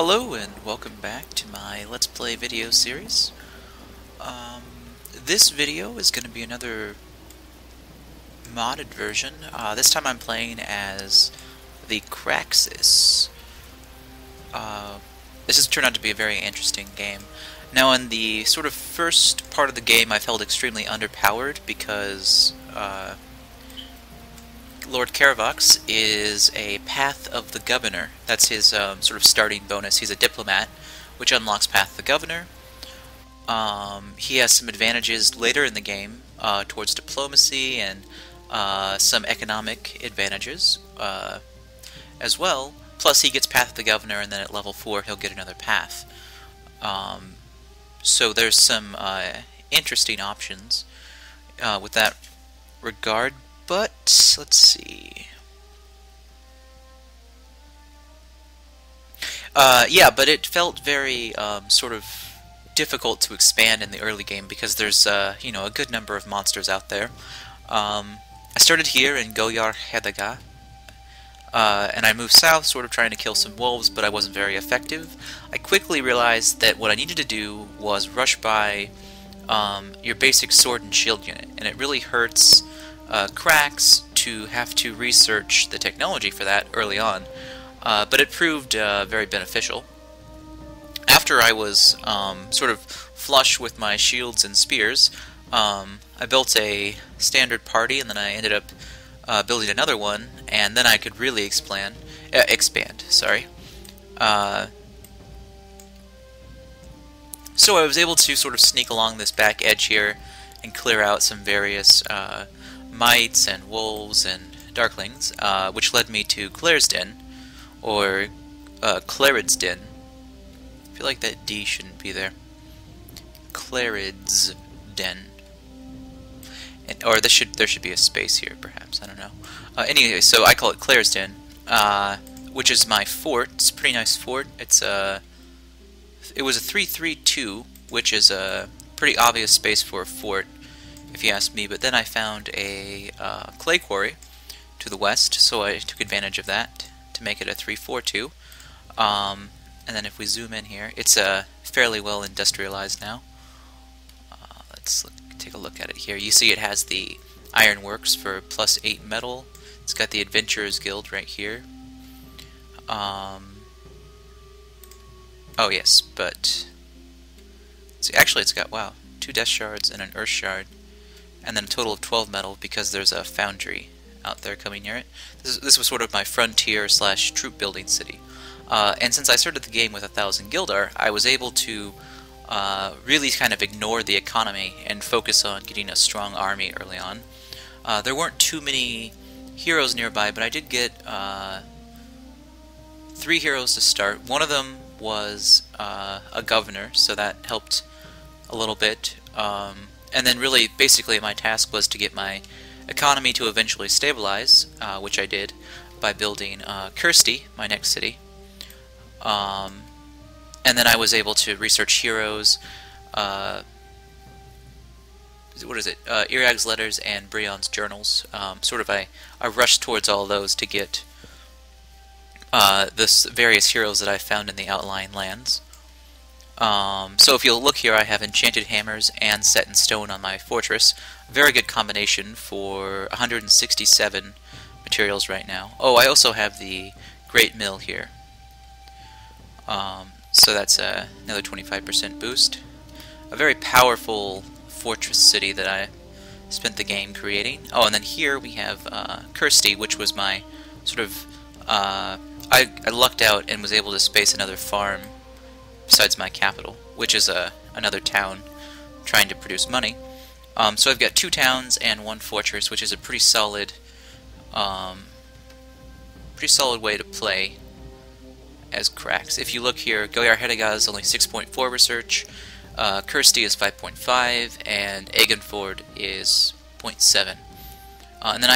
Hello and welcome back to my Let's Play video series. This video is going to be another modded version. This time I'm playing as the Kraxis. This has turned out to be a very interesting game. Now in the sort of first part of the game I felt extremely underpowered because Lord Caravox is a Path of the Governor. That's his sort of starting bonus. He's a diplomat, which unlocks Path of the Governor. He has some advantages later in the game towards diplomacy and some economic advantages as well. Plus he gets Path of the Governor, and then at level 4 he'll get another path. So there's some interesting options with that regard. But, let's see. Yeah, but it felt very sort of difficult to expand in the early game because there's, you know, a good number of monsters out there. I started here in Goyar Hedaga, and I moved south, sort of trying to kill some wolves, but I wasn't very effective. I quickly realized that what I needed to do was rush by your basic sword and shield unit, and it really hurts Krax to have to research the technology for that early on, but it proved very beneficial. After I was sort of flush with my shields and spears, I built a standard party, and then I ended up building another one, and then I could really expand. Sorry. So I was able to sort of sneak along this back edge here and clear out some various mites and wolves and darklings, which led me to Claire's Den, or Clarid's Den. I feel like that D shouldn't be there. Clarid's Den. Or there should be a space here, perhaps. I don't know. Anyway, so I call it Claire's Den, which is my fort. It's a pretty nice fort. It was a 332, which is a pretty obvious space for a fort, if you ask me, but then I found a clay quarry to the west, so I took advantage of that to make it a 342. And then if we zoom in here, it's fairly well industrialized now. Let's take a look at it here. You see it has the ironworks for +8 metal. It's got the Adventurers Guild right here. Oh yes, but actually it's got, wow, 2 death shards and an earth shard, and then a total of 12 metal because there's a foundry out there coming near it. This was sort of my frontier / troop building city. And since I started the game with 1,000 Gildar, I was able to really kind of ignore the economy and focus on getting a strong army early on. There weren't too many heroes nearby, but I did get 3 heroes to start. One of them was a governor, so that helped a little bit. And then really, basically, my task was to get my economy to eventually stabilize, which I did by building Kirsty, my next city. And then I was able to research heroes, what is it, Irag's letters and Brion's journals. I rushed towards all those to get the various heroes that I found in the outlying lands. So if you'll look here, I have enchanted hammers and set in stone on my fortress. Very good combination for 167 materials right now. Oh, I also have the Great Mill here. So that's another 25% boost. A very powerful fortress city that I spent the game creating. Oh, and then here we have Kirsty, which was my sort of... I lucked out and was able to space another farm besides my capital, which is another town trying to produce money. So I've got 2 towns and 1 fortress, which is a pretty solid way to play as Krax. If you look here, Goyar Hedaga is only 6.4 research, Kirsty is 5.5, and Egenford is 0.7. And then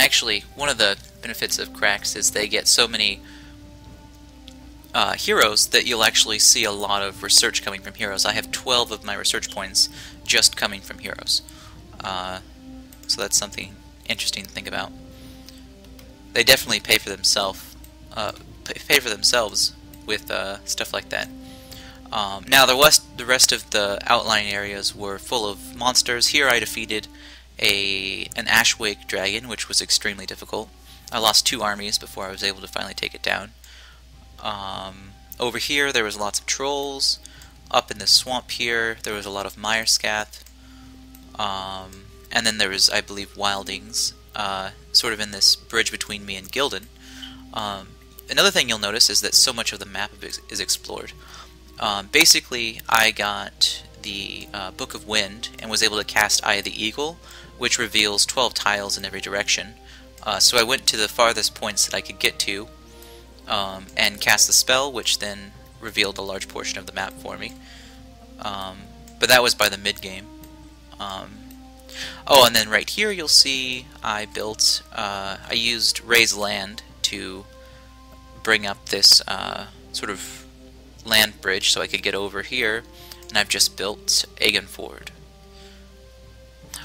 one of the benefits of Krax is they get so many heroes that you'll actually see a lot of research coming from heroes. I have 12 of my research points just coming from heroes. So that's something interesting to think about. They definitely pay for themselves with stuff like that. Now the rest of the outlying areas were full of monsters. Here I defeated an Ashwake dragon, which was extremely difficult. I lost 2 armies before I was able to finally take it down. Over here there was lots of trolls. Up in the swamp here there was a lot of Meyerskath. And then there was, I believe, wildings, sort of in this bridge between me and Gildan. Another thing you'll notice is that so much of the map is explored. Basically, I got the Book of Wind and was able to cast Eye of the Eagle, which reveals 12 tiles in every direction. So I went to the farthest points that I could get to and cast the spell, which then revealed a large portion of the map for me. But that was by the mid-game. Oh, and then right here you'll see I used Raise Land to bring up this sort of land bridge so I could get over here, and I've just built Egenford.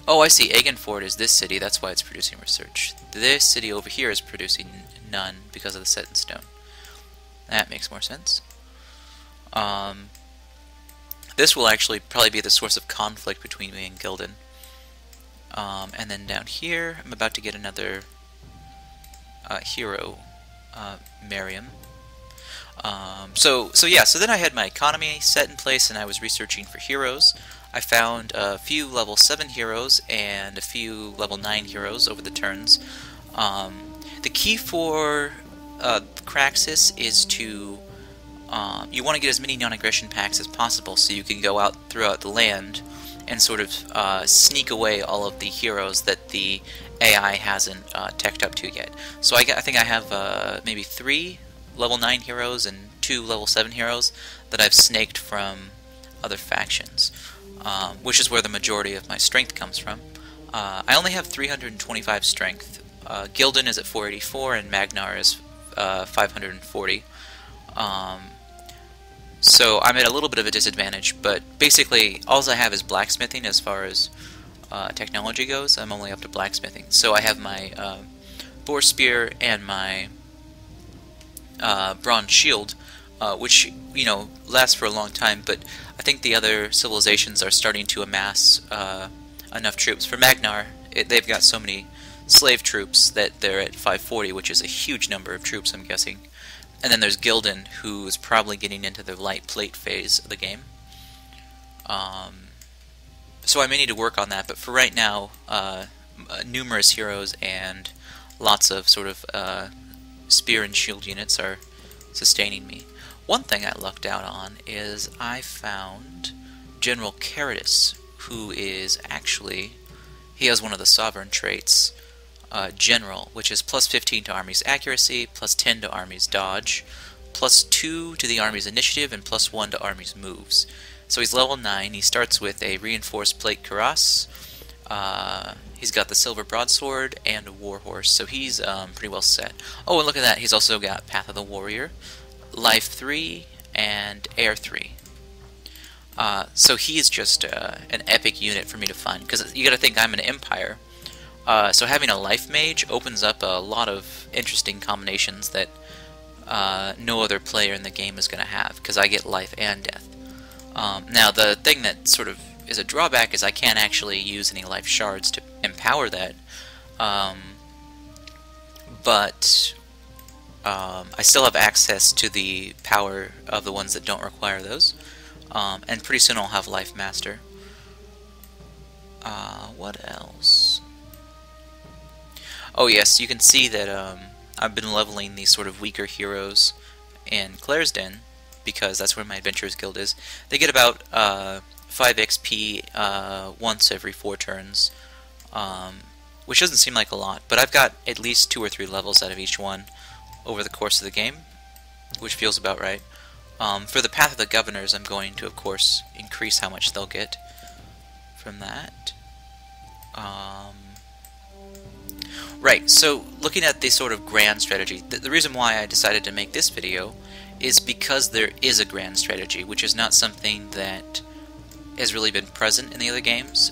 Oh, I see, Egenford is this city, that's why it's producing research. This city over here is producing none because of the set in stone. That makes more sense. This will actually probably be the source of conflict between me and Gildan. And then down here, I'm about to get another hero, Miriam. So then I had my economy set in place and I was researching for heroes. I found a few level 7 heroes and a few level 9 heroes over the turns. The key for Kraxis is to you want to get as many non-aggression packs as possible so you can go out throughout the land and sort of sneak away all of the heroes that the AI hasn't teched up to yet. So I think I have maybe 3 level 9 heroes and 2 level 7 heroes that I've snaked from other factions, which is where the majority of my strength comes from. I only have 325 strength. Gildan is at 484 and Magnar is 540. So I'm at a little bit of a disadvantage, but basically all I have is blacksmithing as far as technology goes. I'm only up to blacksmithing. So I have my boar spear and my bronze shield, which, you know, lasts for a long time, but I think the other civilizations are starting to amass enough troops. For Magnar, they've got so many slave troops that they're at 540, which is a huge number of troops, I'm guessing. And then there's Gildan, who is probably getting into the light plate phase of the game. So I may need to work on that, but for right now, numerous heroes and lots of sort of spear and shield units are sustaining me. One thing I lucked out on is I found General Kraxis, who is actually, he has one of the sovereign traits, General, which is plus 15 to Army's accuracy, plus 10 to Army's dodge, plus 2 to the Army's initiative, and plus 1 to Army's moves. So he's level 9, he starts with a reinforced plate cuirass, he's got the silver broadsword, and a warhorse, so he's pretty well set. Oh, and look at that, he's also got Path of the Warrior, Life 3, and Air 3. So he's just an epic unit for me to find, because you gotta think I'm an Empire. So having a life mage opens up a lot of interesting combinations that no other player in the game is going to have, because I get life and death. Now the thing that sort of is a drawback is I can't actually use any life shards to empower that, but I still have access to the power of the ones that don't require those, and pretty soon I'll have life master. What else? Oh yes, you can see that I've been leveling these sort of weaker heroes in Claire's Den, because that's where my Adventurers Guild is. They get about 5 XP once every 4 turns, which doesn't seem like a lot, but I've got at least 2 or 3 levels out of each one over the course of the game, which feels about right. For the Path of the Governors, I'm going to, of course, increase how much they'll get from that. Right, so looking at the sort of grand strategy, the reason why I decided to make this video is because there is a grand strategy, which is not something that has really been present in the other games.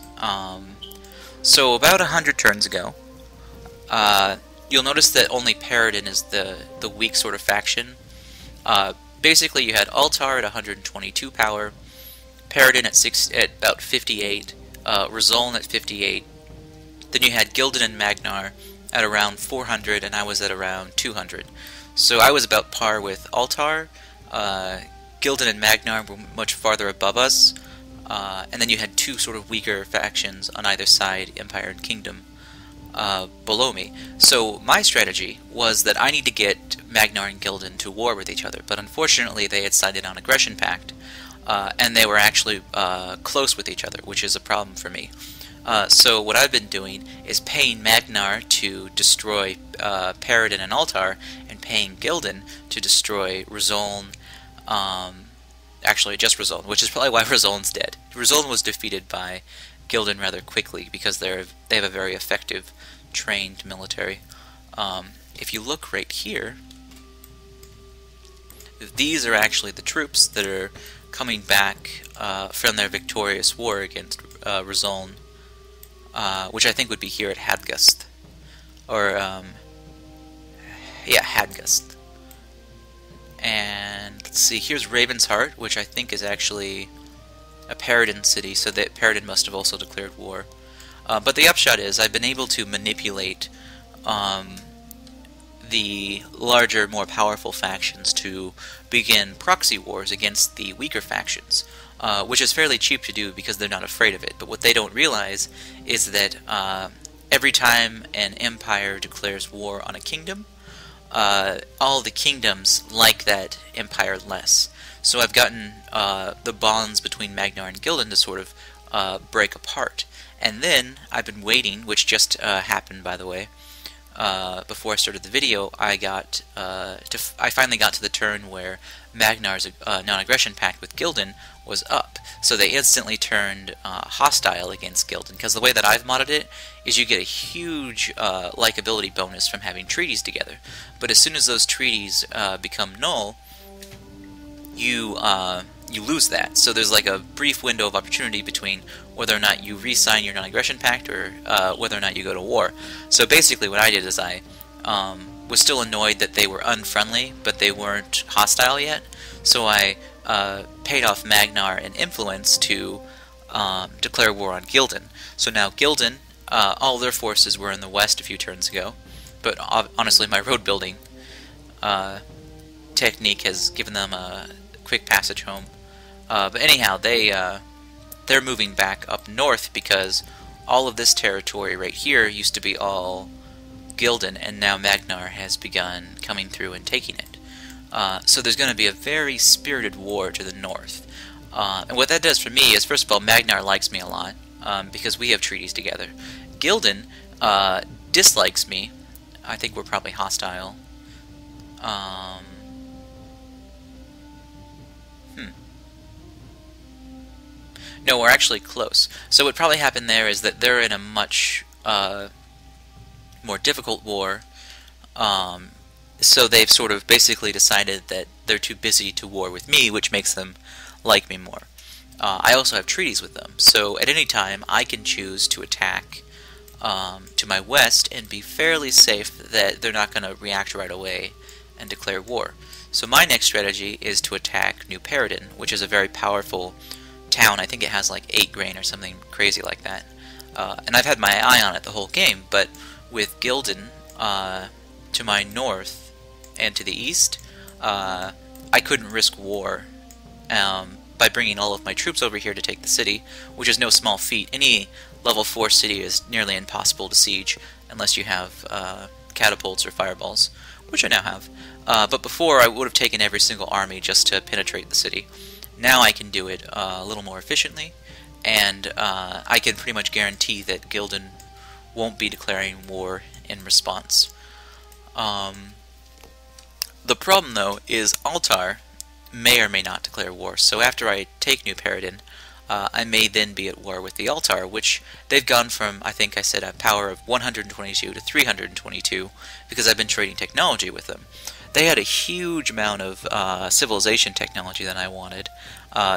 So about 100 turns ago, you'll notice that only Paradin is the weak sort of faction. basically you had Altar at 122 power, Paradin at about 58, Rizoln at 58. Then you had Gildan and Magnar at around 400, and I was at around 200. So I was about par with Altar. Gildan and Magnar were much farther above us, and then you had two sort of weaker factions on either side, Empire and Kingdom, below me. So my strategy was that I need to get Magnar and Gildan to war with each other, but unfortunately they had signed on Aggression Pact, and they were actually close with each other, which is a problem for me. So what I've been doing is paying Magnar to destroy Paradin and Altar, and paying Gildan to destroy Rizoln, actually just Rizoln, which is probably why Rizoln's dead. Rizoln was defeated by Gildan rather quickly because they have a very effective, trained military. If you look right here, these are actually the troops that are coming back from their victorious war against Rizoln, which I think would be here at Hadgast, or yeah, Hadgast. And let's see, here's Raven's Heart, which I think is actually a Paradin city, so that Paradin must have also declared war. But the upshot is, I've been able to manipulate the larger, more powerful factions to begin proxy wars against the weaker factions, which is fairly cheap to do because they're not afraid of it. But what they don't realize is that every time an empire declares war on a kingdom, all the kingdoms like that empire less. So I've gotten the bonds between Magnar and Gildan to sort of break apart. And then I've been waiting, which just happened, by the way. Before I started the video, I finally got to the turn where Magnar's non-aggression pact with Gildan was up. So they instantly turned hostile against Gildan, because the way that I've modded it is you get a huge likability bonus from having treaties together. But as soon as those treaties become null, you lose that. So there's like a brief window of opportunity between whether or not you re-sign your non-aggression pact or whether or not you go to war. So basically what I did is I was still annoyed that they were unfriendly, but they weren't hostile yet. So I paid off Magnar and Influence to declare war on Gildan. So now Gildan, all their forces were in the west a few turns ago, but honestly my road building technique has given them a quick passage home. But anyhow, they're moving back up north because all of this territory right here used to be all Gildan, and now Magnar has begun coming through and taking it. So there's going to be a very spirited war to the north. And what that does for me is, first of all, Magnar likes me a lot because we have treaties together. Gildan dislikes me. I think we're probably hostile. No, we're actually close. So what probably happened there is that they're in a much more difficult war. So they've sort of basically decided that they're too busy to war with me, which makes them like me more. I also have treaties with them, so at any time I can choose to attack to my west and be fairly safe that they're not going to react right away and declare war. So my next strategy is to attack New Paradin, which is a very powerful town. I think it has like 8 grain or something crazy like that. And I've had my eye on it the whole game, but with Gildan to my north and to the east, I couldn't risk war by bringing all of my troops over here to take the city, which is no small feat. Any level 4 city is nearly impossible to siege unless you have catapults or fireballs, which I now have. But before, I would have taken every single army just to penetrate the city. Now I can do it a little more efficiently, and I can pretty much guarantee that Gildan won't be declaring war in response. The problem, though, is Altar may or may not declare war. So after I take New Paradin, I may then be at war with the Altar, which they've gone from, I think I said, a power of 122 to 322, because I've been trading technology with them. They had a huge amount of civilization technology that I wanted,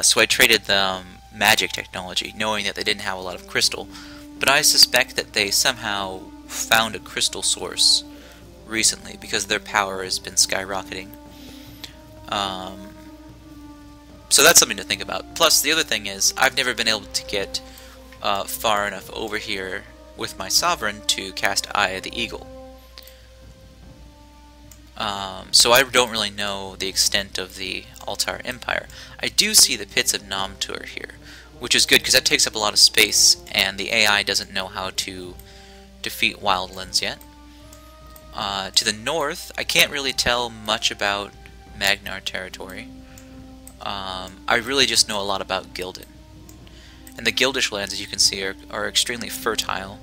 so I traded them magic technology, knowing that they didn't have a lot of crystal. But I suspect that they somehow found a crystal source recently, because their power has been skyrocketing. So that's something to think about. Plus, the other thing is, I've never been able to get far enough over here with my Sovereign to cast Eye of the Eagle. So I don't really know the extent of the Altar Empire. I do see the Pits of Namtur here, which is good because that takes up a lot of space, and the AI doesn't know how to defeat wildlands yet. To the north, I can't really tell much about Magnar territory. I really just know a lot about Gildan. And the Gildish lands, as you can see, are extremely fertile.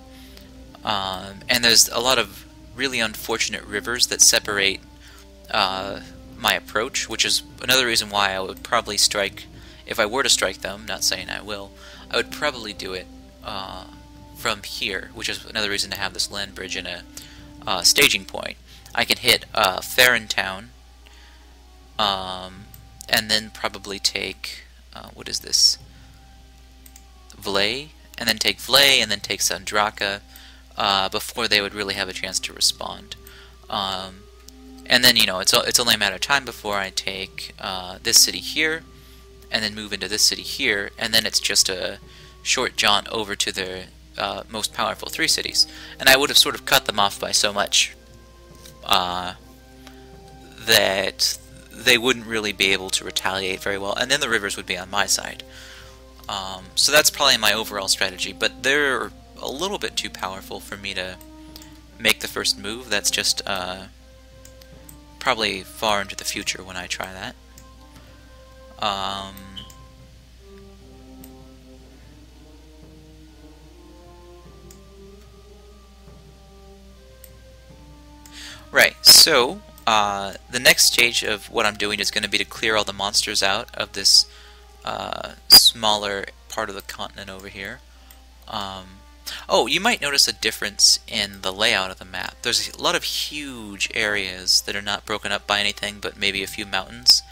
And there's a lot of really unfortunate rivers that separate my approach, which is another reason why I would probably strike, if I were to strike them, not saying I will, I would probably do it from here, which is another reason to have this land bridge in a staging point. I can hit Farron Town, and then probably take, what is this, Vlay, and then take Vlay, and then take Sandraka, before they would really have a chance to respond. And then, you know, it's only a matter of time before I take this city here, and then move into this city here, and then it's just a short jaunt over to the most powerful 3 cities. And I would have sort of cut them off by so much that they wouldn't really be able to retaliate very well, and then the rivers would be on my side. So that's probably my overall strategy, but they're a little bit too powerful for me to make the first move. That's just probably far into the future when I try that. Right, so the next stage of what I'm doing is going to be to clear all the monsters out of this smaller part of the continent over here. Oh, you might notice a difference in the layout of the map. There's a lot of huge areas that are not broken up by anything but maybe a few mountains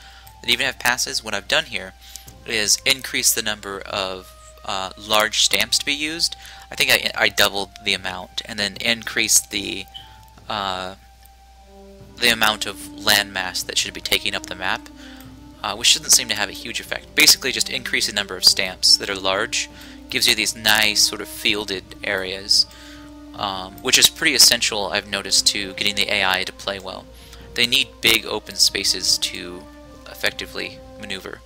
that even have passes. What I've done here is increase the number of large stamps to be used. I think I doubled the amount, and then increased the amount of landmass that should be taking up the map, which doesn't seem to have a huge effect. Basically, just increase the number of stamps that are large gives you these nice sort of fielded areas, which is pretty essential, I've noticed, to getting the AI to play well. They need big open spaces to effectively maneuver.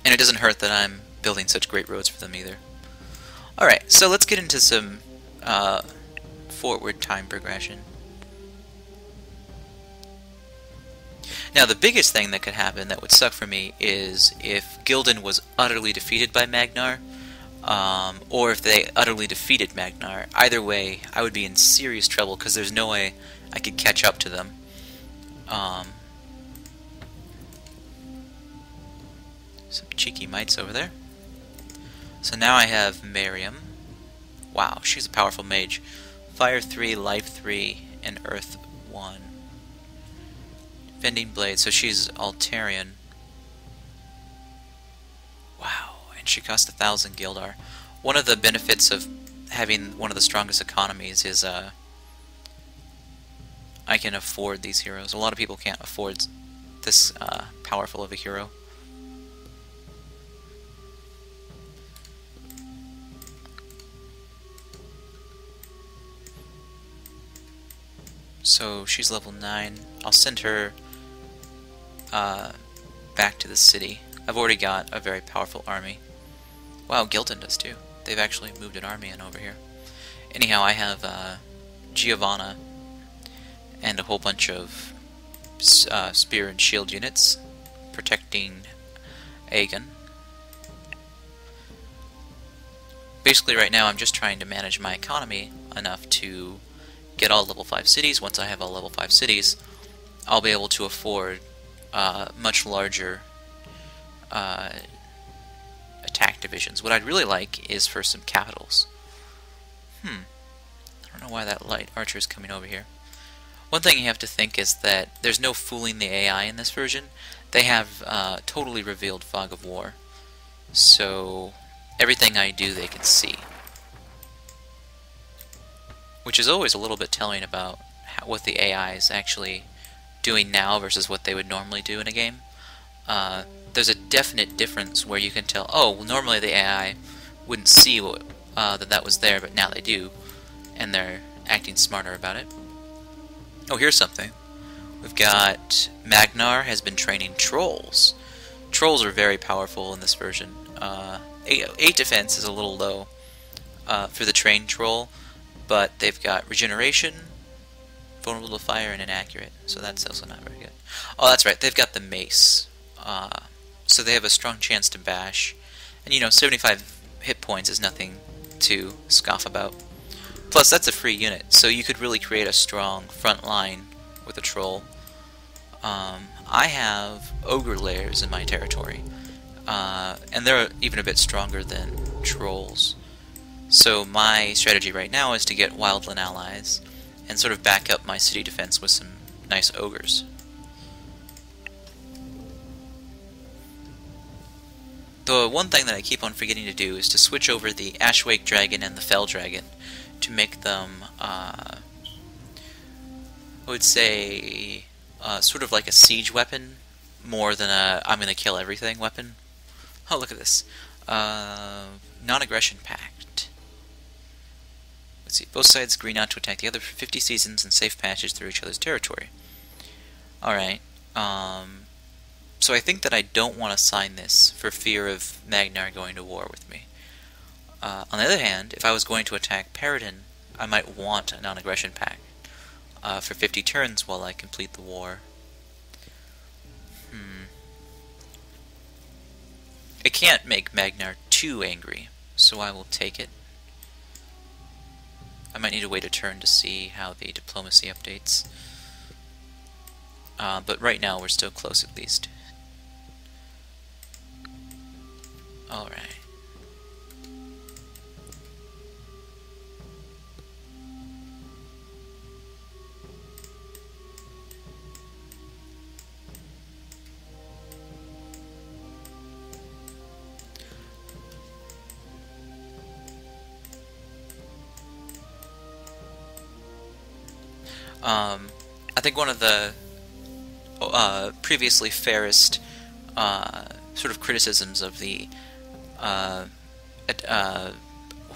And it doesn't hurt that I'm building such great roads for them either. Alright, so let's get into some forward time progression. Now, the biggest thing that could happen that would suck for me is if Gildan was utterly defeated by Magnar, or if they utterly defeated Magnar. Either way, I would be in serious trouble because there's no way I could catch up to them. Some cheeky mites over there. So now I have Miriam. Wow, she's a powerful mage. Fire 3, Life 3, and Earth 1. Bending Blade, so she's Altarian. Wow, and she cost 1,000 Gildar. One of the benefits of having one of the strongest economies is I can afford these heroes. A lot of people can't afford this powerful of a hero. So she's level 9. I'll send her back to the city. I've already got a very powerful army. Wow, Gildan does too. They've actually moved an army in over here. Anyhow, I have Giovanna and a whole bunch of spear and shield units protecting Aegon. Basically right now I'm just trying to manage my economy enough to get all level 5 cities. Once I have all level 5 cities, I'll be able to afford much larger attack divisions. What I'd really like is for some capitals. I don't know why that light archer is coming over here. One thing you have to think is that there's no fooling the AI in this version. They have totally revealed Fog of War, so everything I do they can see, which is always a little bit telling about what the AI is actually doing now versus what they would normally do in a game. there's a definite difference where you can tell, oh, well, normally the AI wouldn't see that was there, but now they do, and they're acting smarter about it. Oh, here's something. We've got Magnar has been training trolls. Trolls are very powerful in this version. 8 defense is a little low for the trained troll, but they've got regeneration, vulnerable to fire, and inaccurate, so that's also not very good. Oh, that's right, they've got the mace, so they have a strong chance to bash, and 75 hit points is nothing to scoff about. Plus, that's a free unit, so you could really create a strong front line with a troll. I have ogre layers in my territory, and they're even a bit stronger than trolls. So my strategy right now is to get wildland allies and sort of back up my city defense with some nice ogres. The one thing that I keep on forgetting to do is to switch over the Ashwake Dragon and the Fell Dragon to make them, I would say, sort of like a siege weapon more than a I'm gonna kill everything weapon. Oh, look at this. Non-aggression pact. Let's see. Both sides agree not to attack the other for 50 seasons and safe passage through each other's territory. Alright. So I think that I don't want to sign this for fear of Magnar going to war with me. On the other hand, if I was going to attack Paradin, I might want a non-aggression pact for 50 turns while I complete the war. I can't make Magnar too angry, so I will take it. I might need to wait a turn to see how the diplomacy updates. But right now we're still close at least. Alright. I think one of the previously fairest sort of criticisms of the what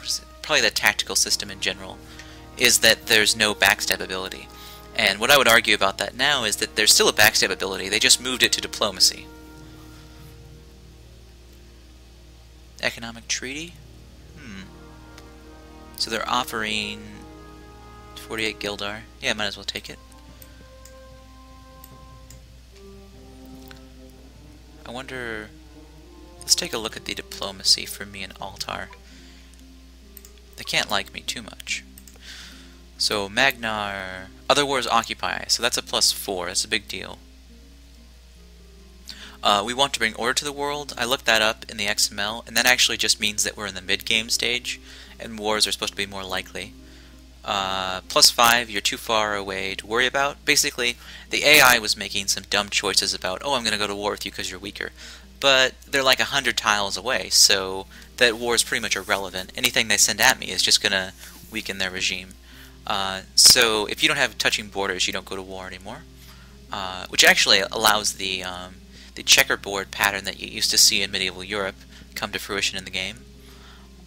is it? Probably the tactical system in general is that there's no backstab ability. And what I would argue about that now is that there's still a backstab ability, they just moved it to diplomacy. Economic treaty? So they're offering 48 Gildar. Yeah, might as well take it. I wonder... Let's take a look at the diplomacy for me and Altar. They can't like me too much. So Magnar... Other wars occupy, so that's a +4. That's a big deal. We want to bring order to the world. I looked that up in the XML, and that actually just means that we're in the mid-game stage, and wars are supposed to be more likely. +5, you're too far away to worry about. Basically, the AI was making some dumb choices about, oh, I'm going to go to war with you because you're weaker. But they're like 100 tiles away, so that war is pretty much irrelevant. Anything they send at me is just going to weaken their regime. So if you don't have touching borders, you don't go to war anymore. Which actually allows the checkerboard pattern that you used to see in medieval Europe come to fruition in the game.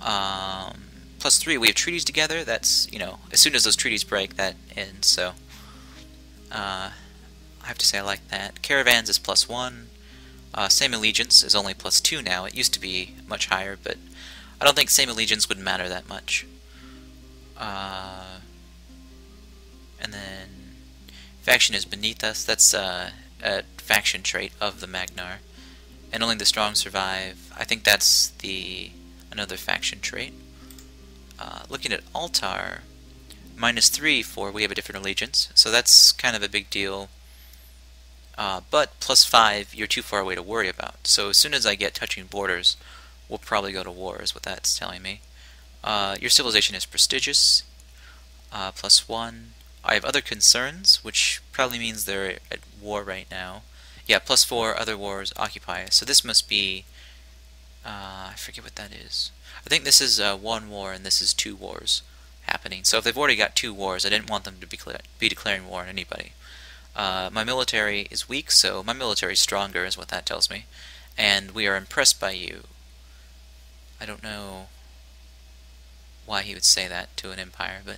+3, we have treaties together. That's, as soon as those treaties break, that ends, so I have to say I like that. Caravans is +1. Same allegiance is only +2 now. It used to be much higher, but I don't think same allegiance would matter that much. And then faction is beneath us. That's a faction trait of the Magnar. And only the strong survive. I think that's another faction trait. Looking at Altar, -3 for we have a different allegiance, so that's kind of a big deal. But +5, you're too far away to worry about. So as soon as I get touching borders, we'll probably go to war, is what that's telling me. Your civilization is prestigious, +1. I have other concerns, which probably means they're at war right now. Yeah, +4, other wars occupy. So this must be, I forget what that is. I think this is 1 war and this is 2 wars happening. So if they've already got 2 wars, I didn't want them to be declaring war on anybody. My military is weak, so my military is stronger, is what that tells me. And we are impressed by you. I don't know why he would say that to an empire, but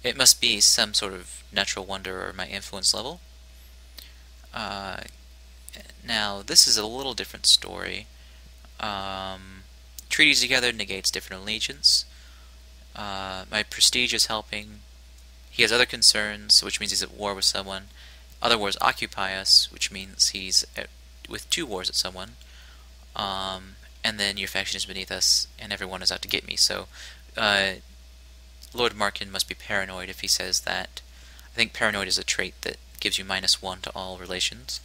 it must be some sort of natural wonder or my influence level. Now, this is a little different story. Treaties together negates different allegiance. My prestige is helping. He has other concerns, which means he's at war with someone. Other wars occupy us, which means he's with 2 wars at someone. And then your faction is beneath us, and everyone is out to get me. So, Lord Markin must be paranoid if he says that. I think paranoid is a trait that gives you -1 to all relations.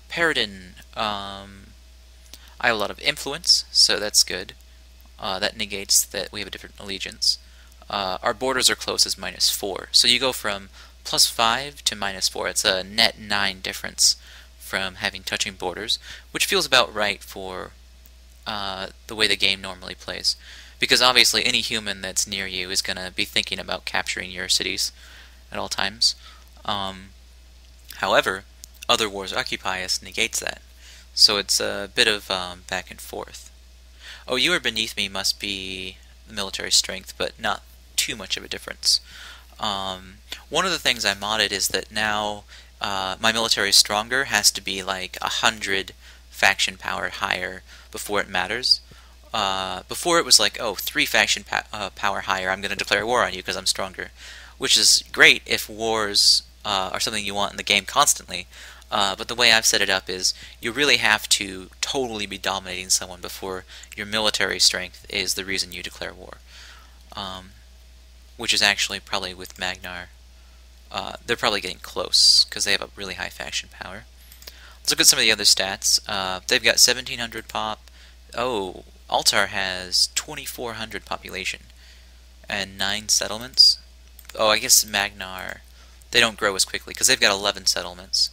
Paradin, I have a lot of influence, so that's good. That negates that we have a different allegiance. Our borders are close as -4, so you go from +5 to -4. It's a net 9 difference from having touching borders, which feels about right for the way the game normally plays. Because obviously any human that's near you is going to be thinking about capturing your cities at all times. However, other wars occupy us negates that. So it's a bit of back and forth. Oh, you are beneath me must be the military strength, but not too much of a difference. One of the things I modded is that now my military stronger has to be like 100 faction power higher before it matters. Before it was like, oh, 3 faction power higher, I'm going to declare war on you because I'm stronger. Which is great if wars are something you want in the game constantly. But the way I've set it up is you really have to totally be dominating someone before your military strength is the reason you declare war. Which is actually probably with Magnar. They're probably getting close because they have a really high faction power. Let's look at some of the other stats. They've got 1700 pop. Oh, Altar has 2400 population and 9 settlements. Oh, I guess Magnar, they don't grow as quickly because they've got 11 settlements.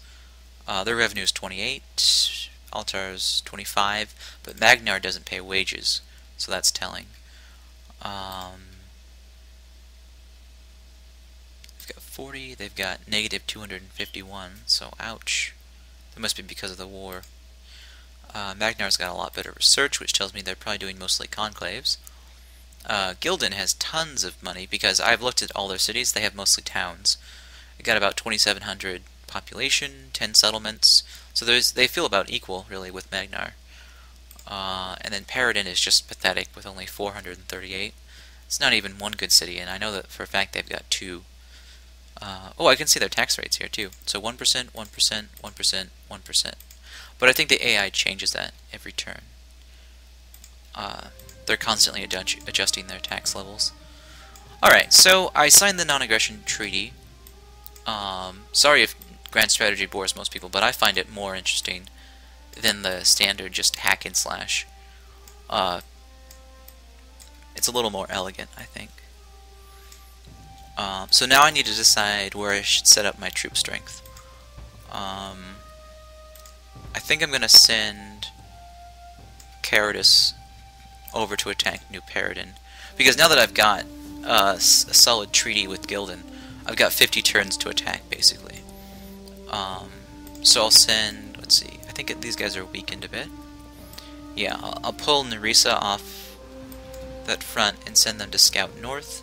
Their revenue is 28, Altar's 25, but Magnar doesn't pay wages, so that's telling. They've got 40, they've got negative 251, so ouch. That must be because of the war. Magnar's got a lot better research, which tells me they're probably doing mostly conclaves. Gildan has tons of money because I've looked at all their cities, they have mostly towns. They got about 2700 population, 10 settlements, so they feel about equal, really, with Magnar. And then Paradin is just pathetic with only 438. It's not even one good city, and I know that for a fact they've got 2. Oh, I can see their tax rates here, too. So 1%, 1%, 1%, 1%. But I think the AI changes that every turn. They're constantly adjusting their tax levels. Alright, so I signed the non-aggression treaty. Sorry if grand strategy bores most people, but I find it more interesting than the standard just hack and slash. It's a little more elegant, I think. So now I need to decide where I should set up my troop strength. I think I'm going to send Kraxis over to attack New Paradin. Because now that I've got a solid treaty with Gildan, I've got 50 turns to attack, basically. So I'll send, let's see, I think these guys are weakened a bit. Yeah, I'll pull Nerissa off that front and send them to scout north.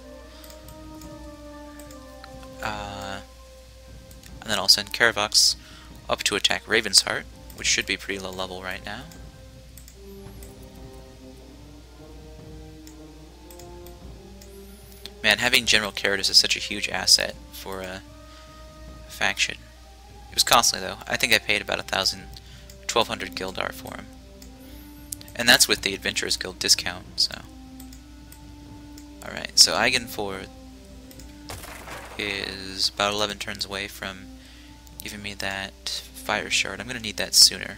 And then I'll send Caravox up to attack Ravensheart, which should be pretty low level right now. Man, having General Kraxis is such a huge asset for a faction. It was costly though. I think I paid about 1,200 Gildar for him. And that's with the Adventurers Guild discount, so. Alright, so Eigenford is about 11 turns away from giving me that fire shard. I'm going to need that sooner.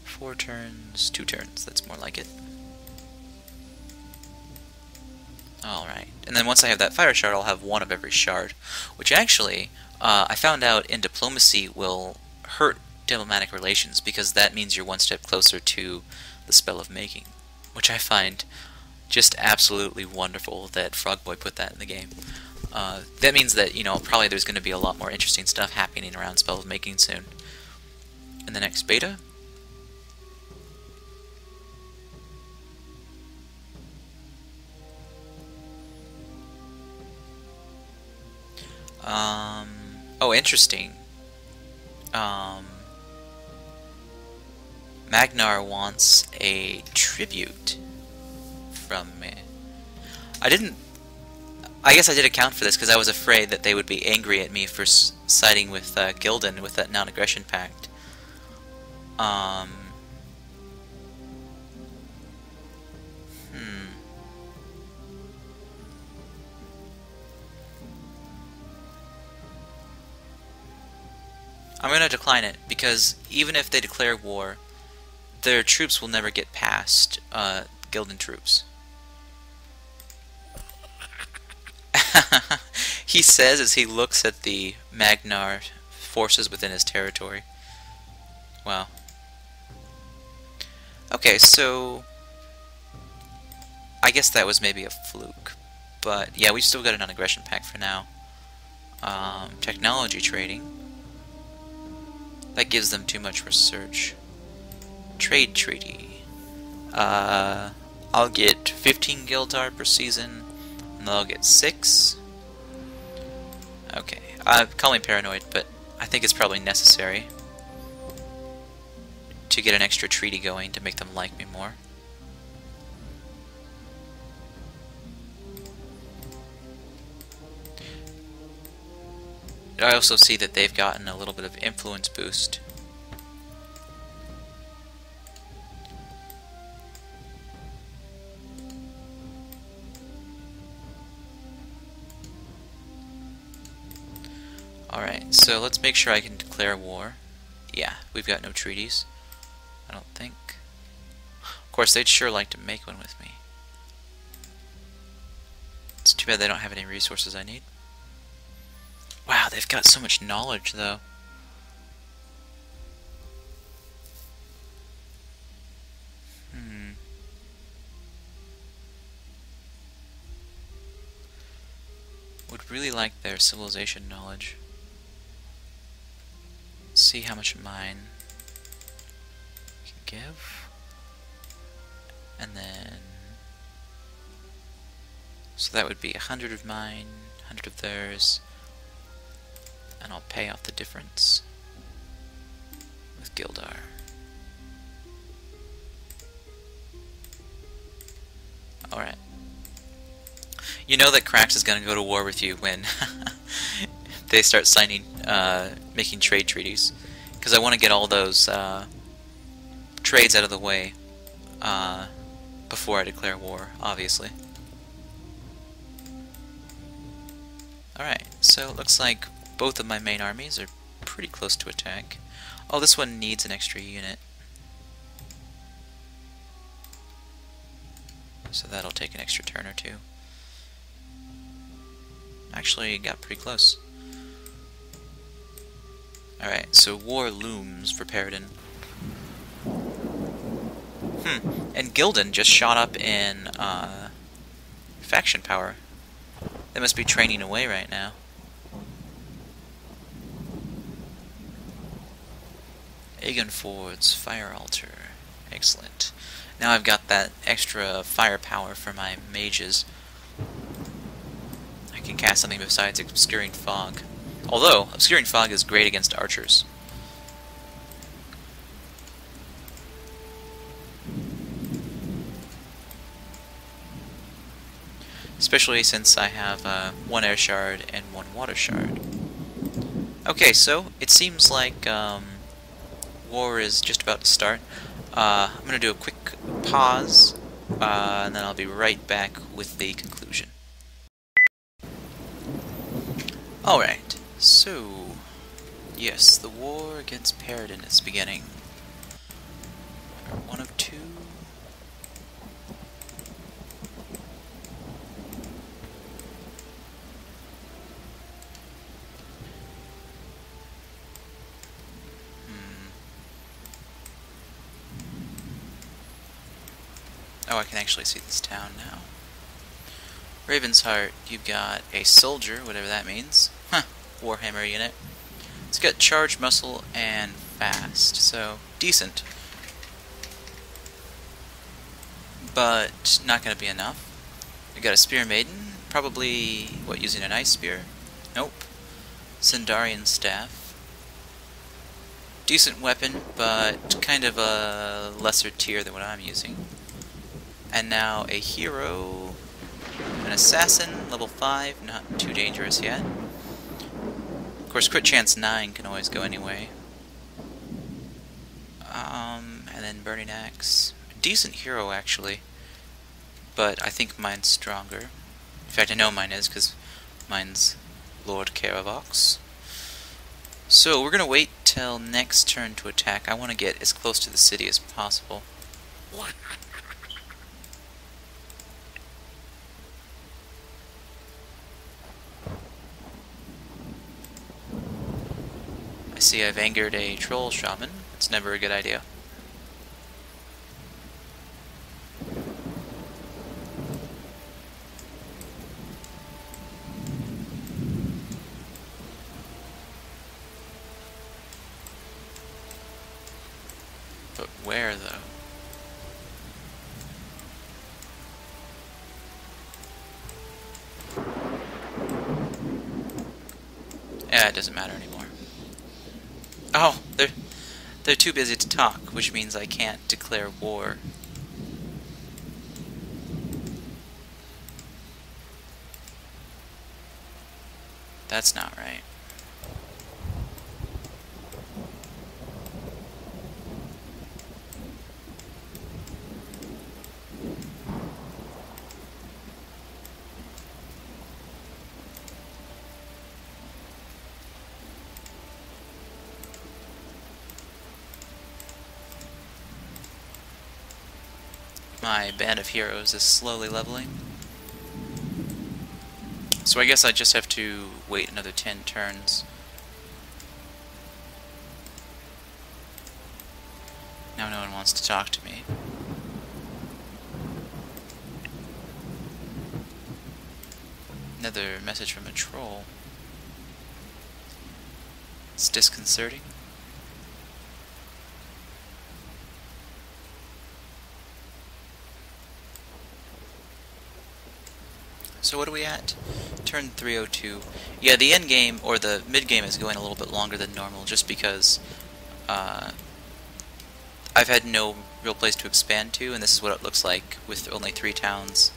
4 turns, 2 turns, that's more like it. Alright, and then once I have that fire shard, I'll have 1 of every shard, which actually, I found out in diplomacy will hurt diplomatic relations, because that means you're 1 step closer to the spell of making, which I find just absolutely wonderful that Frogboy put that in the game. That means that, you know, probably there's going to be a lot more interesting stuff happening around Spell of Making soon. In the next beta. Oh, interesting. Magnar wants a tribute from me. I guess I did account for this because I was afraid that they would be angry at me for siding with Gildan with that non-aggression pact. I'm going to decline it, because even if they declare war, their troops will never get past Gildan troops. He says as he looks at the Magnar forces within his territory. Wow. Okay, so I guess that was maybe a fluke. But yeah, we still got a non-aggression pact for now. Technology trading. That gives them too much research. Trade treaty. I'll get 15 Gildar per season, and they'll get 6. Okay, call me paranoid, but I think it's probably necessary to get an extra treaty going to make them like me more. I also see that they've gotten a little bit of influence boost. Alright, so let's make sure I can declare war. Yeah, we've got no treaties. I don't think. Of course, they'd sure like to make one with me. It's too bad they don't have any resources I need. Wow, they've got so much knowledge, though. Would really like their civilization knowledge. See how much mine can give. And then... so that would be 100 of mine, 100 of theirs. And I'll pay off the difference with Gildar. Alright. You know that Kraxis is going to go to war with you when they start signing, making trade treaties. Because I want to get all those trades out of the way before I declare war, obviously. Alright, so it looks like both of my main armies are pretty close to attack. Oh, this one needs an extra unit. So that'll take an extra turn or two. Actually, it got pretty close. Alright, so war looms for Paradin. And Gildan just shot up in faction power. They must be training away right now. Aegonford's Fire Altar. Excellent. Now I've got that extra firepower for my mages. I can cast something besides Obscuring Fog. Although, Obscuring Fog is great against archers. Especially since I have one air shard and one water shard. Okay, so it seems like war is just about to start. I'm going to do a quick pause, and then I'll be right back with the conclusion. Alright, so yes, the war against Paradin is beginning. One of two. Oh, I can actually see this town now. Raven's Heart, you've got a soldier, whatever that means. Huh, Warhammer unit. It's got charge, muscle, and fast, so decent. But not going to be enough. We got a Spear Maiden, probably, what, using an Ice Spear? Nope. Sindarian Staff. Decent weapon, but kind of a lesser tier than what I'm using. And now a hero, an assassin, level 5, not too dangerous yet. Of course, crit chance 9 can always go anyway. And then Burning Axe. Decent hero, actually. But I think mine's stronger. In fact, I know mine is, because mine's Lord Caravox. So, we're going to wait till next turn to attack. I want to get as close to the city as possible. I see I've angered a troll shaman. It's never a good idea. But where, though? Yeah, it doesn't matter anymore. Oh, they're too busy to talk, which means I can't declare war. That's not right. My band of heroes is slowly leveling. So I guess I just have to wait another 10 turns. Now no one wants to talk to me. Another message from a troll. It's disconcerting. So what are we at? Turn 302. Yeah, the end game, or the mid game, is going a little bit longer than normal, just because I've had no real place to expand to, and this is what it looks like with only 3 towns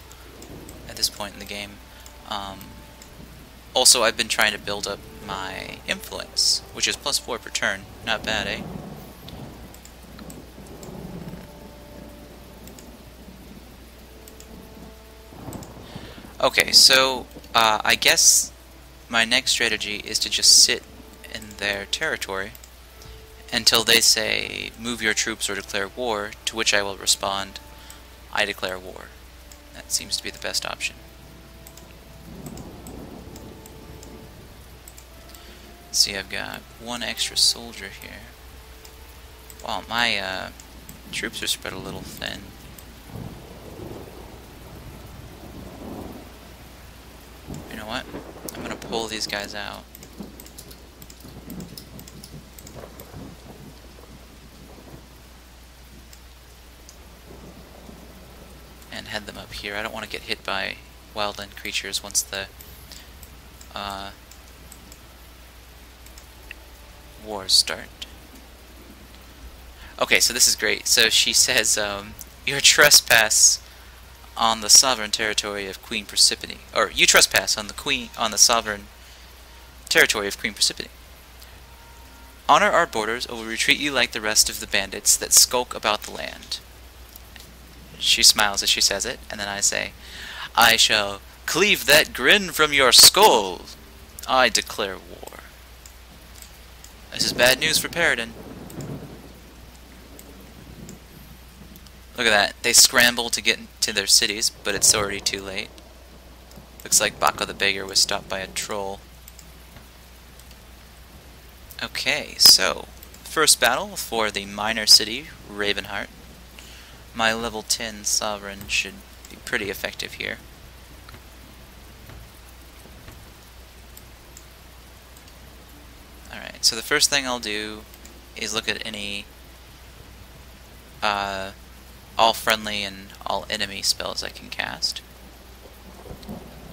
at this point in the game. Also, I've been trying to build up my influence, which is +4 per turn. Not bad, eh? Okay, so I guess my next strategy is to just sit in their territory until they say, move your troops or declare war, to which I will respond, I declare war. That seems to be the best option. Let's see, I've got 1 extra soldier here. Wow, my troops are spread a little thin. You know what? I'm gonna pull these guys out. And head them up here. I don't want to get hit by wildland creatures once the wars start. Okay, so this is great. So she says, your trespass on the sovereign territory of Queen Persephone, or you trespass on the sovereign territory of Queen Persephone. Honor our borders, or we'll retreat you like the rest of the bandits that skulk about the land. She smiles as she says it, and then I say, I shall cleave that grin from your skull. I declare war. This is bad news for Paradin. Look at that. They scramble to get into their cities, but it's already too late. Looks like Bako the Beggar was stopped by a troll. Okay, so first battle for the minor city, Ravenheart. My level 10 sovereign should be pretty effective here. Alright, so the first thing I'll do is look at any all friendly and all enemy spells I can cast.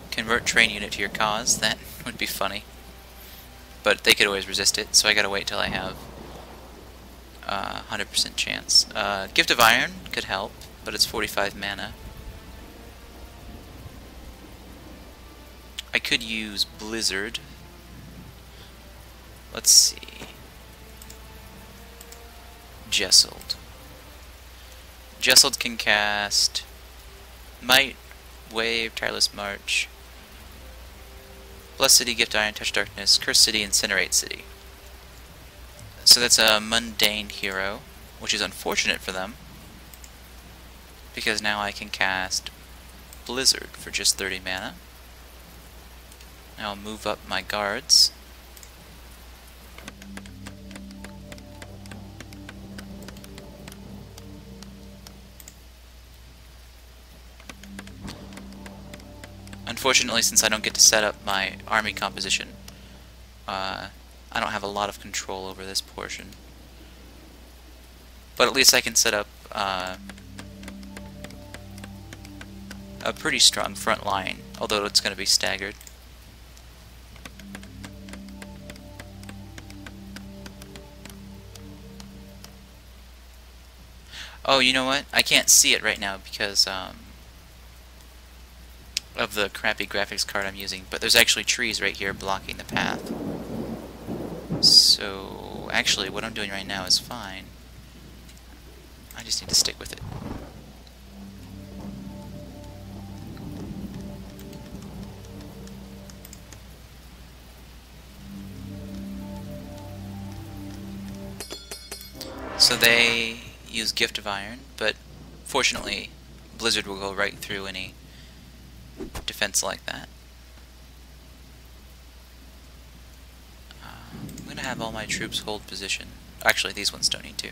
Convert train unit to your cause, that would be funny. But they could always resist it, so I gotta wait till I have 100% chance. Gift of Iron could help, but it's 45 mana. I could use Blizzard. Let's see. Jesselt. Jesselt can cast Might, Wave, Tireless March, Bless City, Gift Iron, Touch Darkness, Curse City, Incinerate City. So that's a mundane hero, which is unfortunate for them, because now I can cast Blizzard for just 30 mana. Now I'll move up my guards. Unfortunately, since I don't get to set up my army composition, I don't have a lot of control over this portion. But at least I can set up a pretty strong front line, although it's going to be staggered. Oh, you know what? I can't see it right now because of the crappy graphics card I'm using, but there's actually trees right here blocking the path. So, actually, what I'm doing right now is fine. I just need to stick with it. So they use Gift of Iron, but fortunately, Blizzard will go right through any defense like that. I'm going to have all my troops hold position. Actually, these ones don't need to.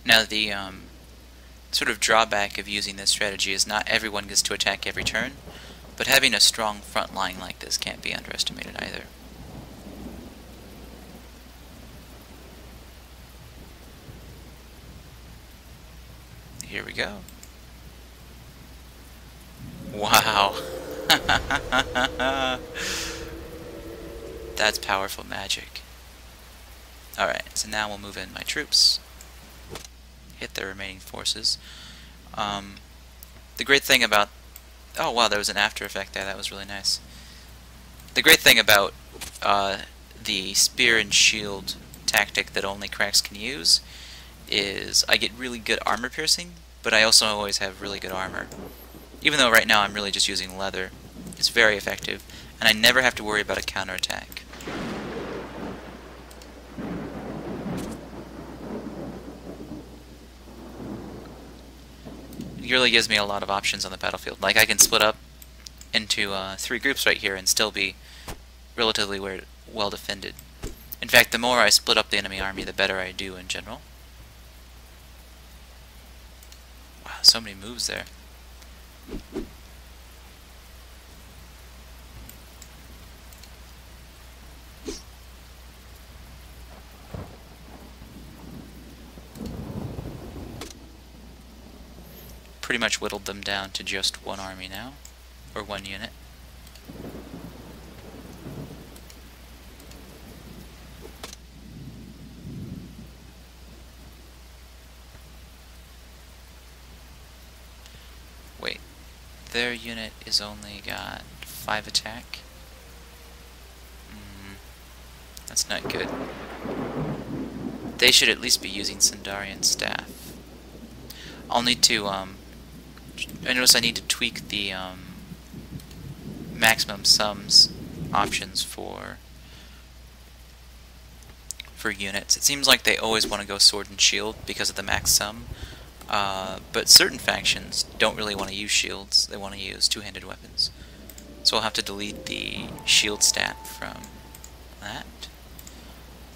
Now the sort of drawback of using this strategy is not everyone gets to attack every turn, but having a strong front line like this can't be underestimated either. Here we go. Wow. That's powerful magic. Alright, so now we'll move in my troops. Hit their remaining forces. The great thing about... Oh wow, there was an after effect there. That was really nice. The great thing about the spear and shield tactic that only Krax can use is I get really good armor piercing, but I also always have really good armor. Even though right now I'm really just using leather, it's very effective, and I never have to worry about a counterattack. It really gives me a lot of options on the battlefield. Like I can split up into 3 groups right here and still be relatively well defended. In fact, the more I split up the enemy army, the better I do in general. Wow, so many moves there. Pretty much whittled them down to just one army now, or one unit. Wait, their unit is only got 5 attack? That's not good. They should at least be using Sindarian Staff. I'll need to, I notice I need to tweak the maximum sums options for units. It seems like they always want to go sword and shield because of the max sum, but certain factions don't really want to use shields. They want to use two-handed weapons. So I'll have to delete the shield stat from that.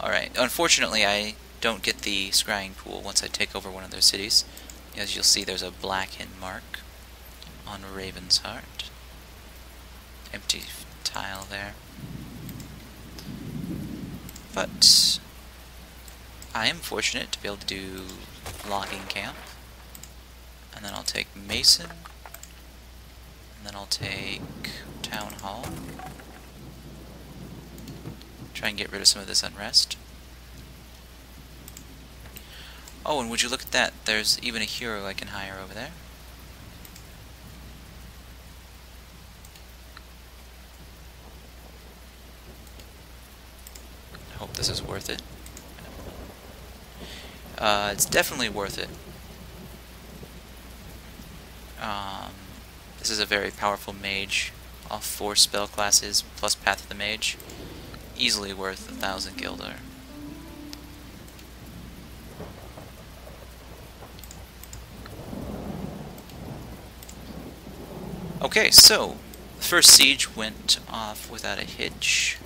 Alright, unfortunately I don't get the scrying pool once I take over one of their cities. As you'll see, there's a blackened mark on Raven's Heart. Empty tile there. But I am fortunate to be able to do logging camp. And then I'll take Mason. And then I'll take Town Hall. Try and get rid of some of this unrest. Oh, and would you look at that, there's even a hero I can hire over there. I hope this is worth it. It's definitely worth it. This is a very powerful mage, all 4 spell classes plus Path of the Mage. Easily worth 1,000 Gildor. Okay, so the first siege went off without a hitch.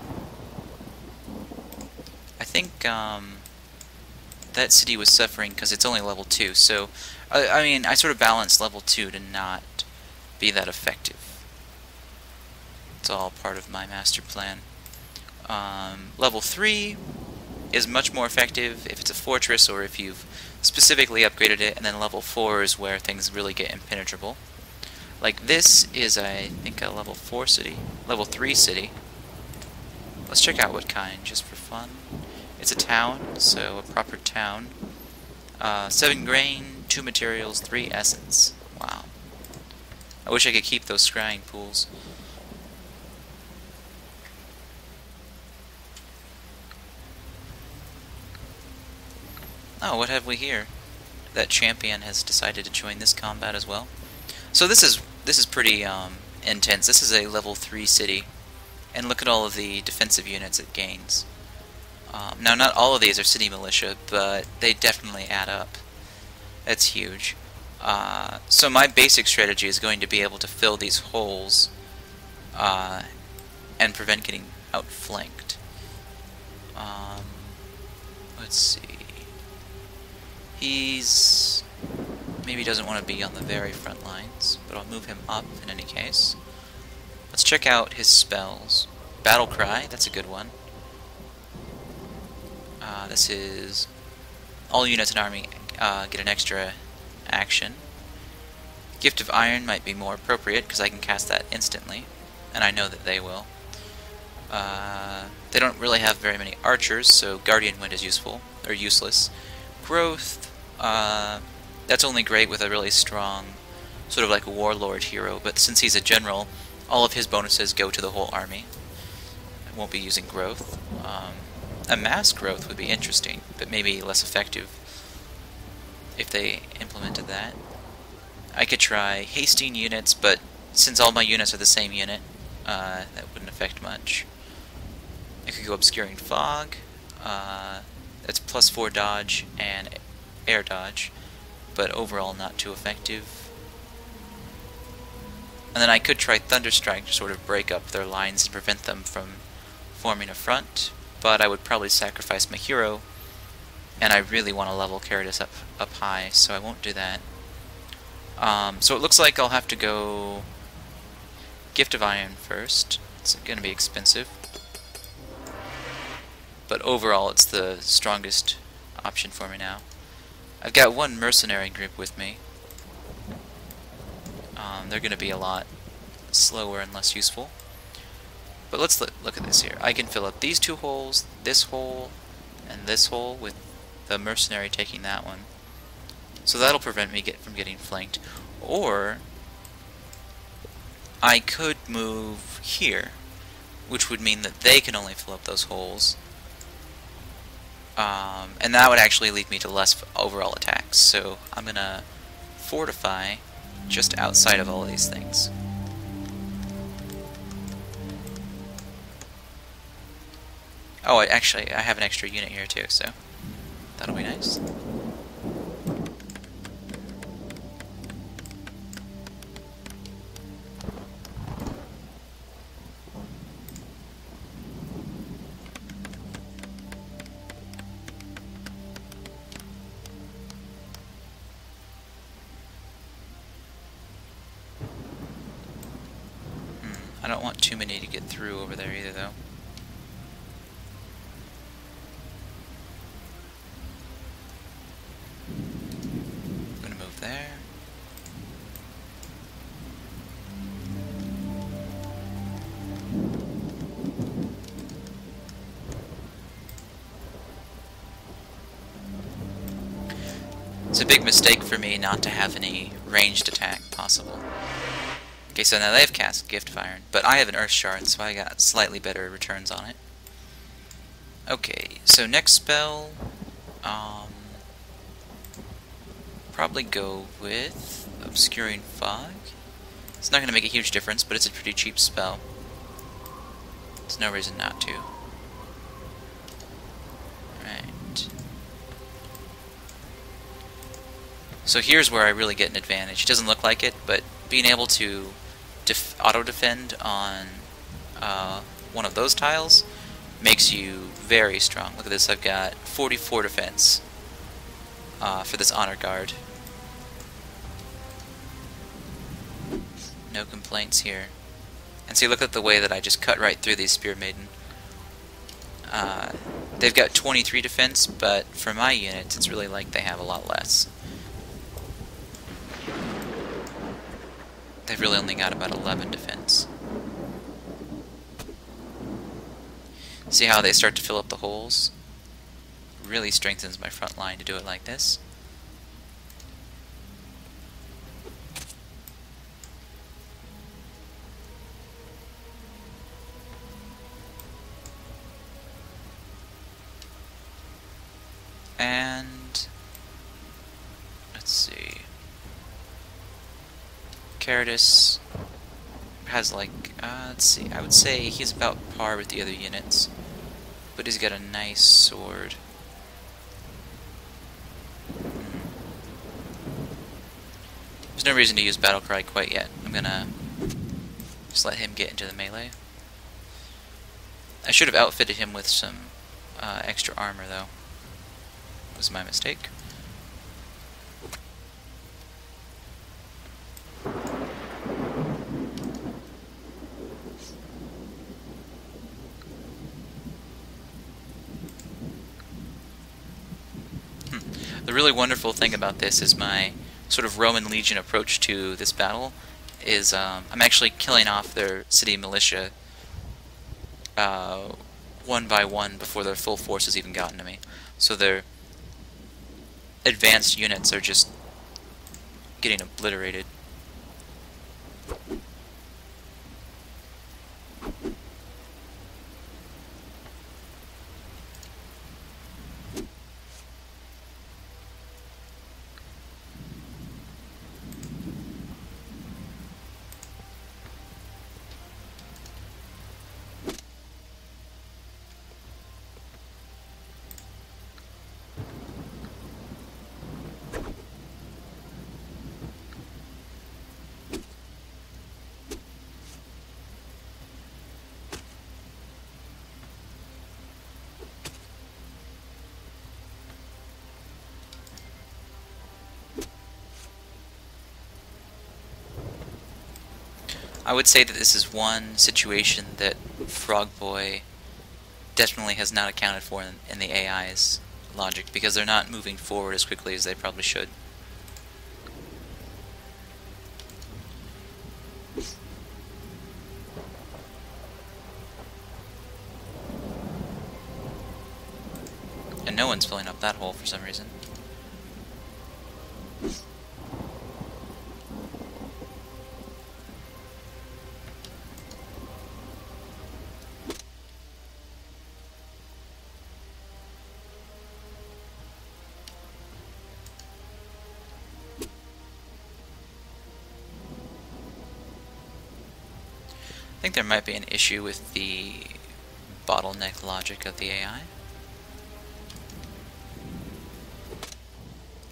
I think that city was suffering because it's only level 2, so I mean, I sort of balanced level 2 to not be that effective. It's all part of my master plan. Level 3 is much more effective if it's a fortress or if you've specifically upgraded it, and then level 4 is where things really get impenetrable. Like this is, I think, a level 4 city, level 3 city. Let's check out what kind, just for fun. It's a town, so a proper town. 7 grain, 2 materials, 3 essence. Wow. I wish I could keep those scrying pools. Oh, what have we here? That champion has decided to join this combat as well. So this is pretty intense. This is a level 3 city, and look at all of the defensive units it gains. Now, not all of these are city militia, but they definitely add up. That's huge. So my basic strategy is going to be able to fill these holes and prevent getting outflanked. Let's see. He's maybe doesn't want to be on the very front lines, but I'll move him up in any case. Let's check out his spells. Battle Cry, that's a good one. This is all units in army get an extra action. Gift of Iron might be more appropriate because I can cast that instantly, and I know that they will. They don't really have very many archers, so Guardian Wind is useful or useless. Growth, that's only great with a really strong, sort of like a warlord hero, but since he's a general, all of his bonuses go to the whole army. I won't be using growth. A mass growth would be interesting, but maybe less effective if they implemented that. I could try hasting units, but since all my units are the same unit, that wouldn't affect much. I could go Obscuring Fog. That's +4 dodge and air dodge, but overall not too effective. And then I could try Thunderstrike to sort of break up their lines and prevent them from forming a front, but I would probably sacrifice my hero, and I really want to level Caritas up high, so I won't do that. So it looks like I'll have to go Gift of Iron first. It's going to be expensive, but overall it's the strongest option for me now. I've got one mercenary group with me. They're going to be a lot slower and less useful. But let's look at this here. I can fill up these 2 holes, this hole, and this hole with the mercenary taking that one. So that'll prevent me from getting flanked. Or I could move here, which would mean that they can only fill up those holes. And that would actually lead me to less overall attacks. So I'm going to fortify just outside of all of these things. Oh, actually, I have an extra unit here too, so that'll be nice. I don't want too many to get through over there either, though. I'm gonna move there. It's a big mistake for me not to have any ranged attack possible. Okay, so now they have cast Gift of Iron, but I have an Earth Shard, so I got slightly better returns on it. Okay, so next spell, probably go with Obscuring Fog. It's not going to make a huge difference, but it's a pretty cheap spell. There's no reason not to. Right. So here's where I really get an advantage. It doesn't look like it, but being able to auto-defend on one of those tiles makes you very strong. Look at this, I've got 44 defense for this Honor Guard. No complaints here. And see, look at the way that I just cut right through these Spear Maiden. They've got 23 defense, but for my units, it's really like they have a lot less. They've really only got about 11 defense. See how they start to fill up the holes? Really strengthens my front line to do it like this. And let's see. Caradus has like, let's see, I would say he's about par with the other units, but he's got a nice sword. There's no reason to use Battlecry quite yet. I'm gonna just let him get into the melee. I should have outfitted him with some extra armor though. It was my mistake. The really wonderful thing about this is my sort of Roman Legion approach to this battle is I'm actually killing off their city militia one by one before their full force has even gotten to me. So their advanced units are just getting obliterated. I would say that this is one situation that Frog Boy definitely has not accounted for in the AI's logic, because they're not moving forward as quickly as they probably should. And no one's filling up that hole for some reason. I think there might be an issue with the bottleneck logic of the AI.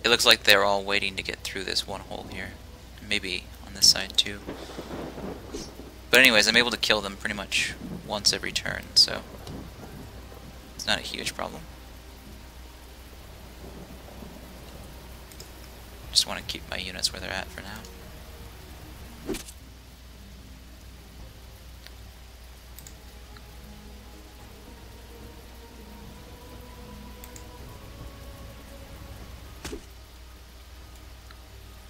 It looks like they're all waiting to get through this one hole here. Maybe on this side too. But anyways, I'm able to kill them pretty much once every turn, so it's not a huge problem. Just want to keep my units where they're at for now.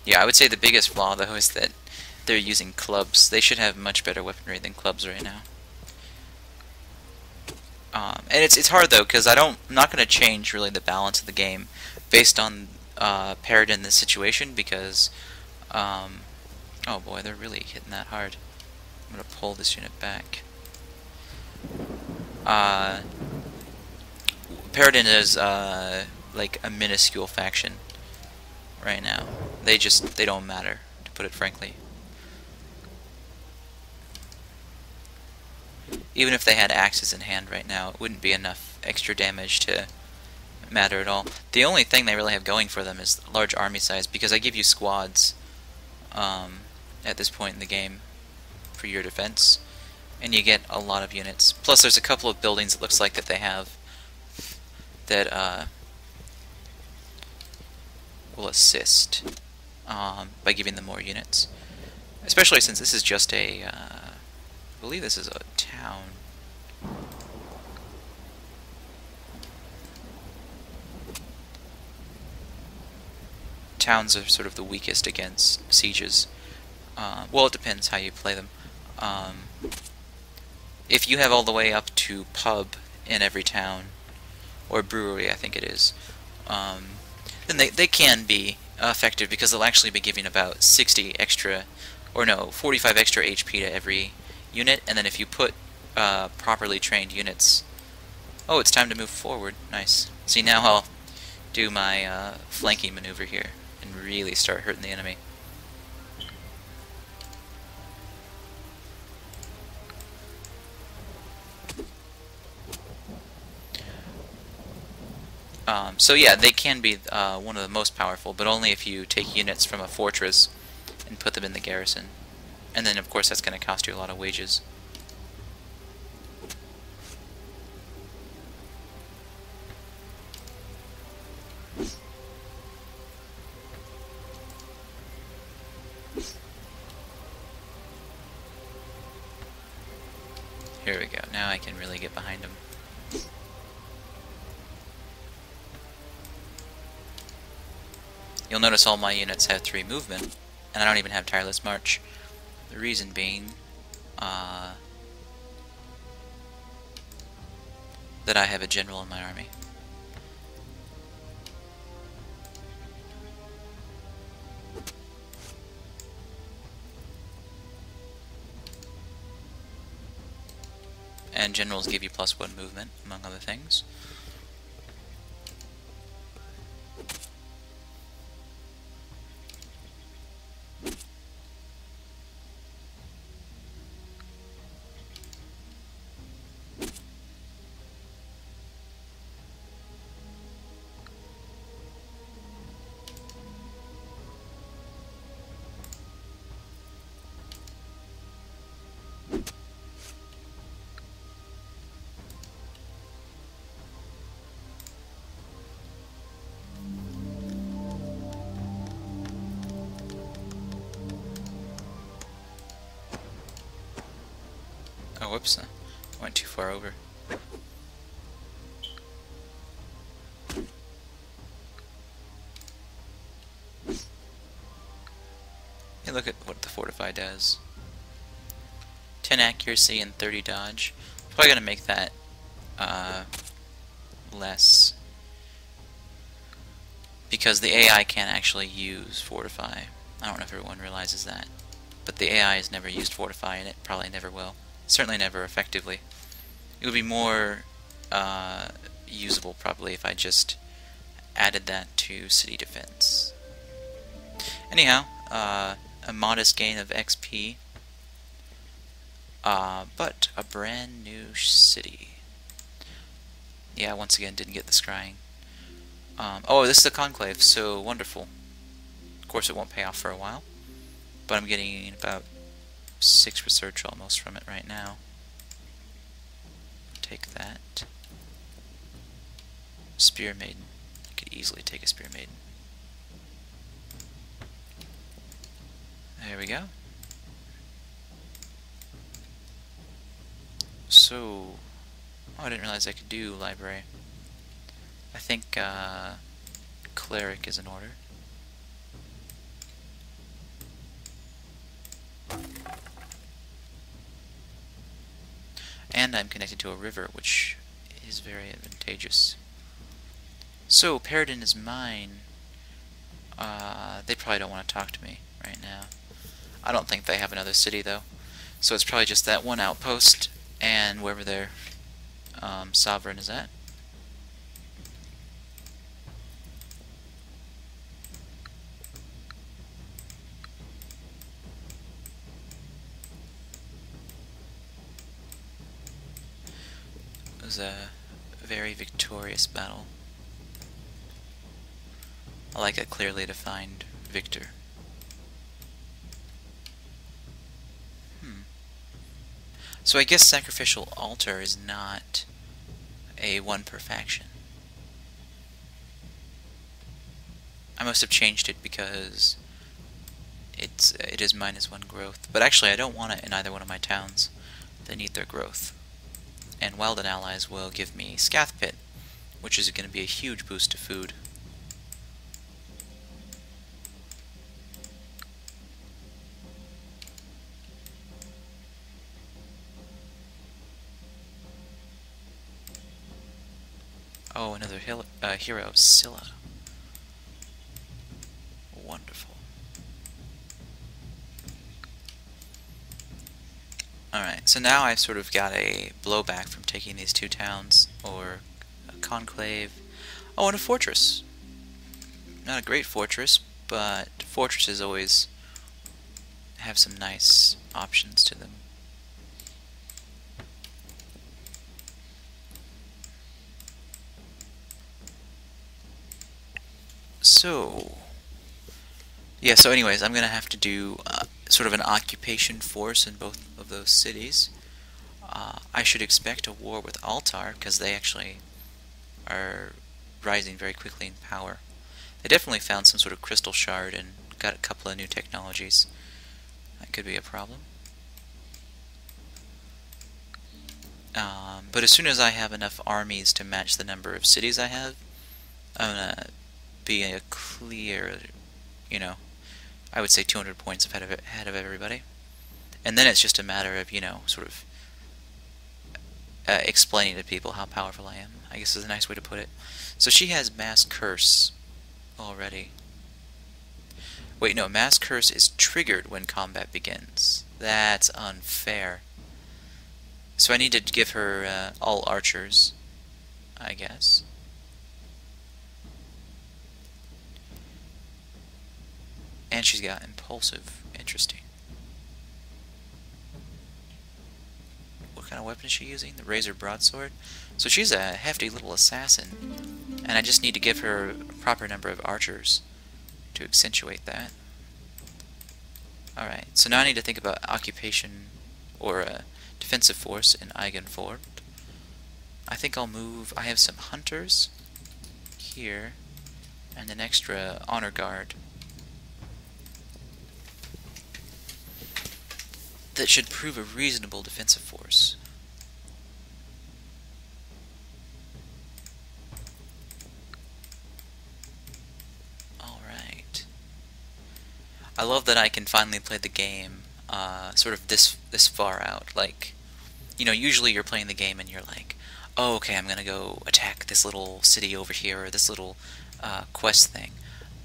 Yeah, I would say the biggest flaw though is that they're using clubs. They should have much better weaponry than clubs right now. And it's hard though because I'm not going to change really the balance of the game based on paired in this situation because oh boy, they're really hitting that hard. I'm going to pull this unit back. Paradin is like a minuscule faction right now. They don't matter, to put it frankly. Even if they had axes in hand right now, it wouldn't be enough extra damage to matter at all. The only thing they really have going for them is large army size, because I give you squads at this point in the game for your defense, and you get a lot of units. Plus there's a couple of buildings it looks like that they have that will assist by giving them more units. Especially since this is just a, I believe this is a town. Towns are sort of the weakest against sieges. Well, it depends how you play them. If you have all the way up to pub in every town, or brewery I think it is, then they can be effective because they'll actually be giving about 60 extra, or no, 45 extra HP to every unit, and then if you put properly trained units... Oh, it's time to move forward. Nice. See, now I'll do my flanking maneuver here and really start hurting the enemy. So yeah, they can be one of the most powerful, but only if you take units from a fortress and put them in the garrison. And then of course that's going to cost you a lot of wages. Here we go, now I can really get behind them. You'll notice all my units have 3 movement, and I don't even have tireless march. The reason being that I have a general in my army. And generals give you +1 movement, among other things. Oh, whoops, I went too far over. Hey, look at what the Fortify does. 10 accuracy and 30 dodge. Probably gonna make that less, because the AI can't actually use Fortify. I don't know if everyone realizes that, but the AI has never used Fortify, and it probably never will. Certainly never effectively. It would be more usable probably if I just added that to city defense. Anyhow, a modest gain of XP, but a brand new city. Yeah, once again, didn't get the scrying. Oh, this is a conclave, so wonderful. Of course, it won't pay off for a while, but I'm getting about 6 research almost from it right now. Take that. Spear Maiden. I could easily take a Spear Maiden. There we go. So, oh, I didn't realize I could do library. I think cleric is in order. And I'm connected to a river, which is very advantageous. So, Paradin is mine. They probably don't want to talk to me right now. I don't think they have another city, though. So it's probably just that one outpost and wherever their sovereign is at. It was a very victorious battle. I like a clearly defined victor. So I guess Sacrificial Altar is not a one per faction. I must have changed it because it is -1 growth. But actually I don't want it in either one of my towns. They need their growth. And Weldon allies will give me Scath Pit, which is going to be a huge boost to food. Oh, another hero, Scylla. Wonderful. Alright, so now I've sort of got a blowback from taking these two towns, or a conclave. Oh, and a fortress. Not a great fortress, but fortresses always have some nice options to them. So, yeah, so anyways, I'm going to have to do sort of an occupation force in both of those cities. I should expect a war with Altar, because they actually are rising very quickly in power. They definitely found some sort of crystal shard and got a couple of new technologies. That could be a problem. But as soon as I have enough armies to match the number of cities I have, I'm going to be a clear, you know, I would say 200 points ahead of everybody. And then it's just a matter of, you know, sort of explaining to people how powerful I am, I guess is a nice way to put it. So she has Mass Curse already. Wait, no, Mass Curse is triggered when combat begins. That's unfair. So I need to give her all archers, I guess. And she's got Impulsive. Interesting. What kind of weapon is she using? The Razor Broadsword? So she's a hefty little assassin. And I just need to give her a proper number of archers to accentuate that. Alright, so now I need to think about occupation or a defensive force in Eigenford. I think I'll move... I have some hunters here and an extra honor guard. That should prove a reasonable defensive force. Alright. I love that I can finally play the game sort of this far out. Like, you know, usually you're playing the game and you're like, oh, okay, I'm gonna go attack this little city over here, or this little quest thing.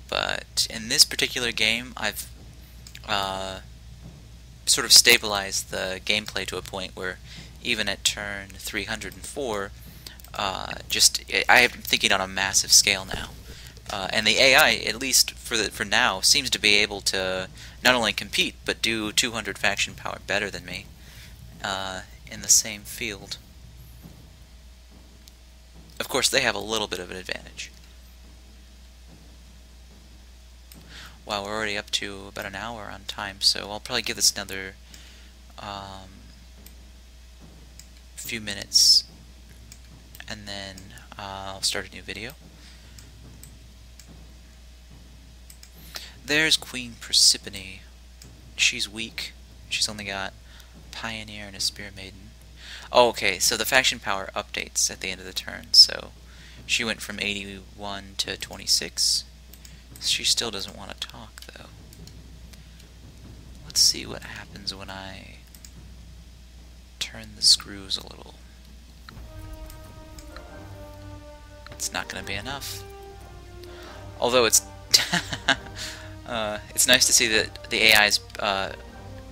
But in this particular game, I've sort of stabilized the gameplay to a point where even at turn 304, I am thinking on a massive scale now. And the AI, at least for now, seems to be able to not only compete, but do 200 faction power better than me in the same field. Of course, they have a little bit of an advantage. Wow, we're already up to about an hour on time, so I'll probably give this another few minutes, and then I'll start a new video. There's Queen Persephone. She's weak. She's only got Pioneer and a Spear Maiden. Oh, okay, so the faction power updates at the end of the turn, so she went from 81 to 26. She still doesn't want to talk, though. Let's see what happens when I turn the screws a little. It's not going to be enough. Although it's it's nice to see that the AI is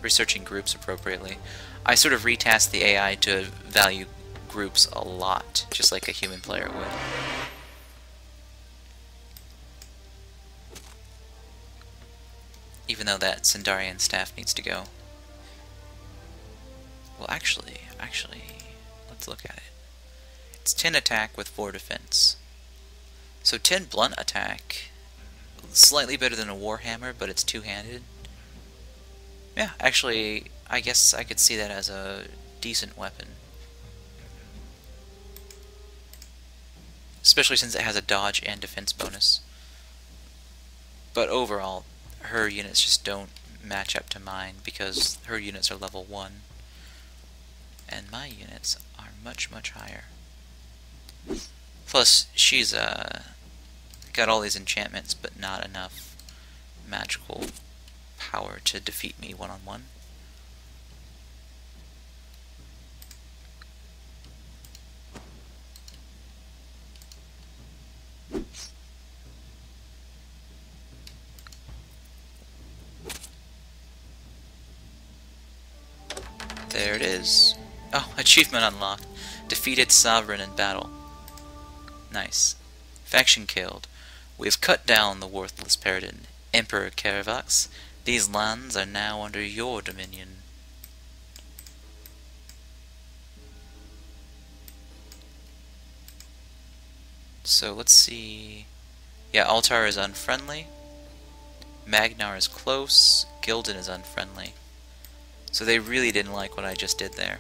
researching groups appropriately. I sort of retasked the AI to value groups a lot, just like a human player would. Even though that Sindarian staff needs to go. Well, actually, let's look at it. It's 10 attack with 4 defense. So 10 blunt attack, slightly better than a Warhammer, but it's two-handed. Yeah, actually, I guess I could see that as a decent weapon. Especially since it has a dodge and defense bonus. But overall, her units just don't match up to mine because her units are level 1. And my units are much, much higher. Plus, she's got all these enchantments, but not enough magical power to defeat me one-on-one. There it is. Oh, achievement unlocked. Defeated Sovereign in battle. Nice. Faction killed. We have cut down the worthless Paradin. Emperor Caravax, these lands are now under your dominion. So let's see. Yeah, Altar is unfriendly. Magnar is close. Gildan is unfriendly. So they really didn't like what I just did there.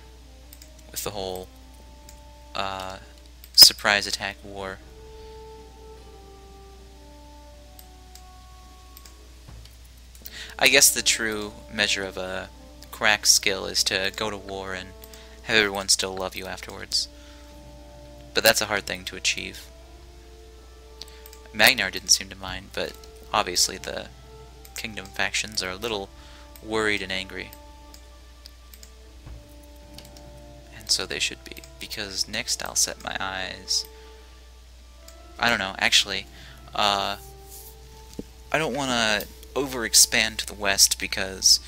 With the whole surprise attack war. I guess the true measure of a crack skill is to go to war and have everyone still love you afterwards. But that's a hard thing to achieve. Magnar didn't seem to mind, but obviously the Kingdom factions are a little worried and angry. And so they should be, because next I'll set my eyes... I don't know, actually, I don't want to overexpand to the west because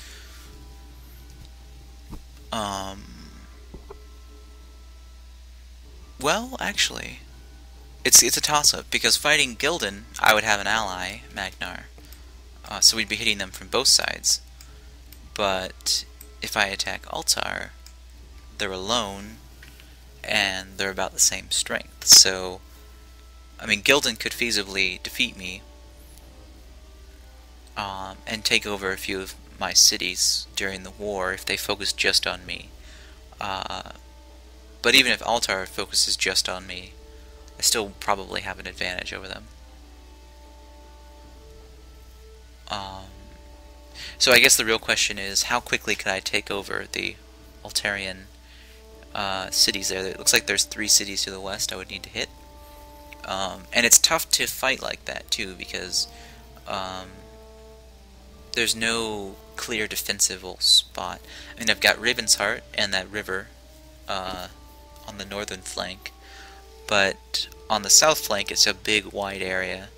well, actually it's a toss-up, because fighting Gildan I would have an ally, Magnar, so we'd be hitting them from both sides. But if I attack Altar, they're alone and they're about the same strength, so I mean Gildan could feasibly defeat me and take over a few of my cities during the war if they focus just on me. But even if Altar focuses just on me, I still probably have an advantage over them. So I guess the real question is, how quickly could I take over the Altarian cities there? It looks like there's 3 cities to the west I would need to hit. And it's tough to fight like that too, because there's no clear defensible spot. I mean, I've got Raven's Heart and that river on the northern flank, but on the south flank it's a big wide area,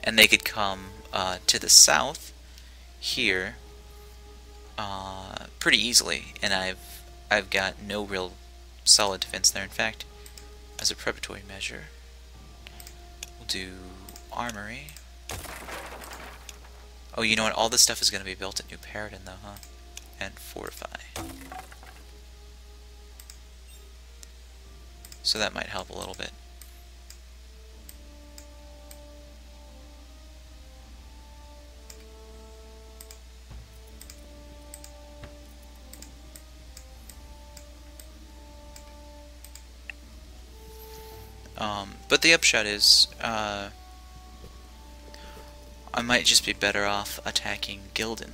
and they could come to the south here pretty easily, and I've got no real solid defense there. In fact, as a preparatory measure, we'll do Armory. Oh, you know what? All this stuff is going to be built at New Paradin, though, huh? And Fortify. So that might help a little bit. But the upshot is, I might just be better off attacking Gildan,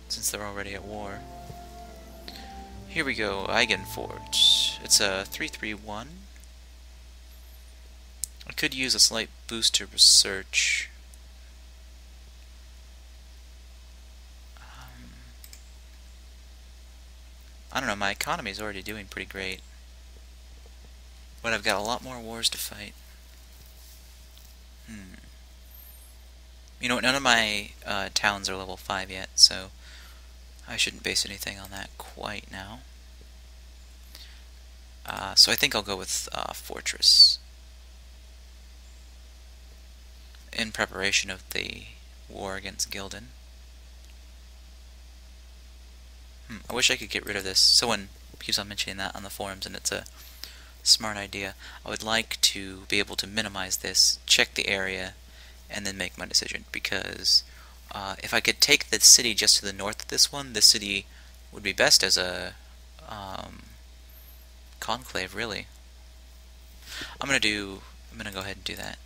since they're already at war. Here we go, Eigenfort. It's a 3/3/1. I could use a slight boost to research. I don't know, my economy is already doing pretty great. But I've got a lot more wars to fight. You know what, none of my towns are level 5 yet, so I shouldn't base anything on that quite now. So I think I'll go with Fortress in preparation of the war against Gildan. I wish I could get rid of this. Someone keeps on mentioning that on the forums, and it's a smart idea. I would like to be able to minimize this, check the area, and then make my decision, because if I could take the city just to the north of this one, this city would be best as a conclave, really. I'm gonna go ahead and do that.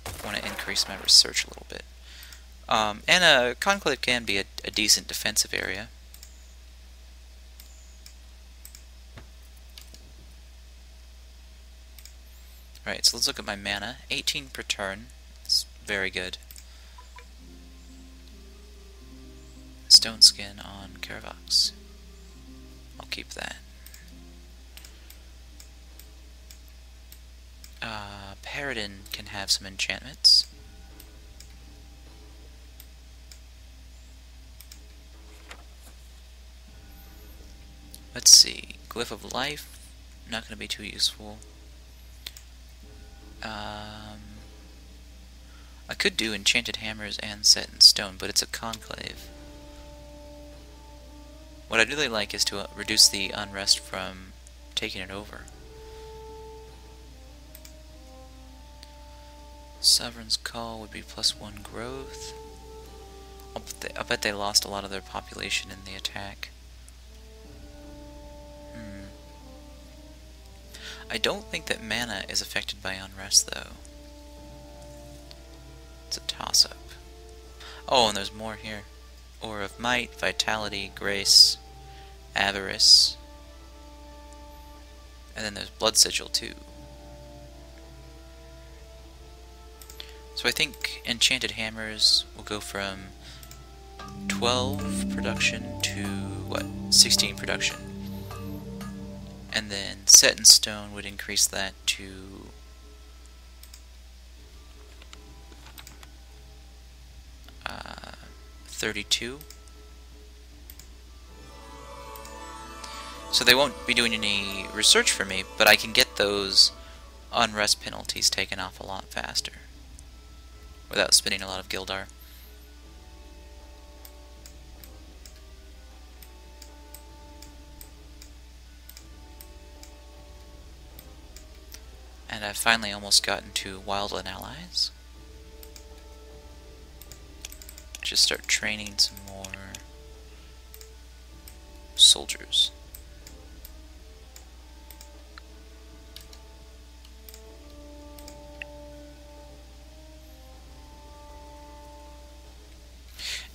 I want to increase my research a little bit. And a conclave can be a decent defensive area. Alright, so let's look at my mana. 18 per turn. It's very good. Stone skin on Caravox. I'll keep that. Paradin can have some enchantments. Let's see. Glyph of Life, not going to be too useful. I could do Enchanted Hammers and Set in Stone, but it's a conclave. What I'd really like is to reduce the unrest from taking it over. Sovereign's Call would be +1 growth. I'll bet they lost a lot of their population in the attack. I don't think that mana is affected by unrest, though. It's a toss-up. Oh, and there's more here. Aura of Might, Vitality, Grace, Avarice. And then there's Blood Sigil, too. So I think Enchanted Hammers will go from 12 production to, what, 16 production. And then Set in Stone would increase that to 32. So they won't be doing any research for me, but I can get those unrest penalties taken off a lot faster without spending a lot of Gildar. And I've finally almost gotten to Wildland Allies. Just start training some more soldiers.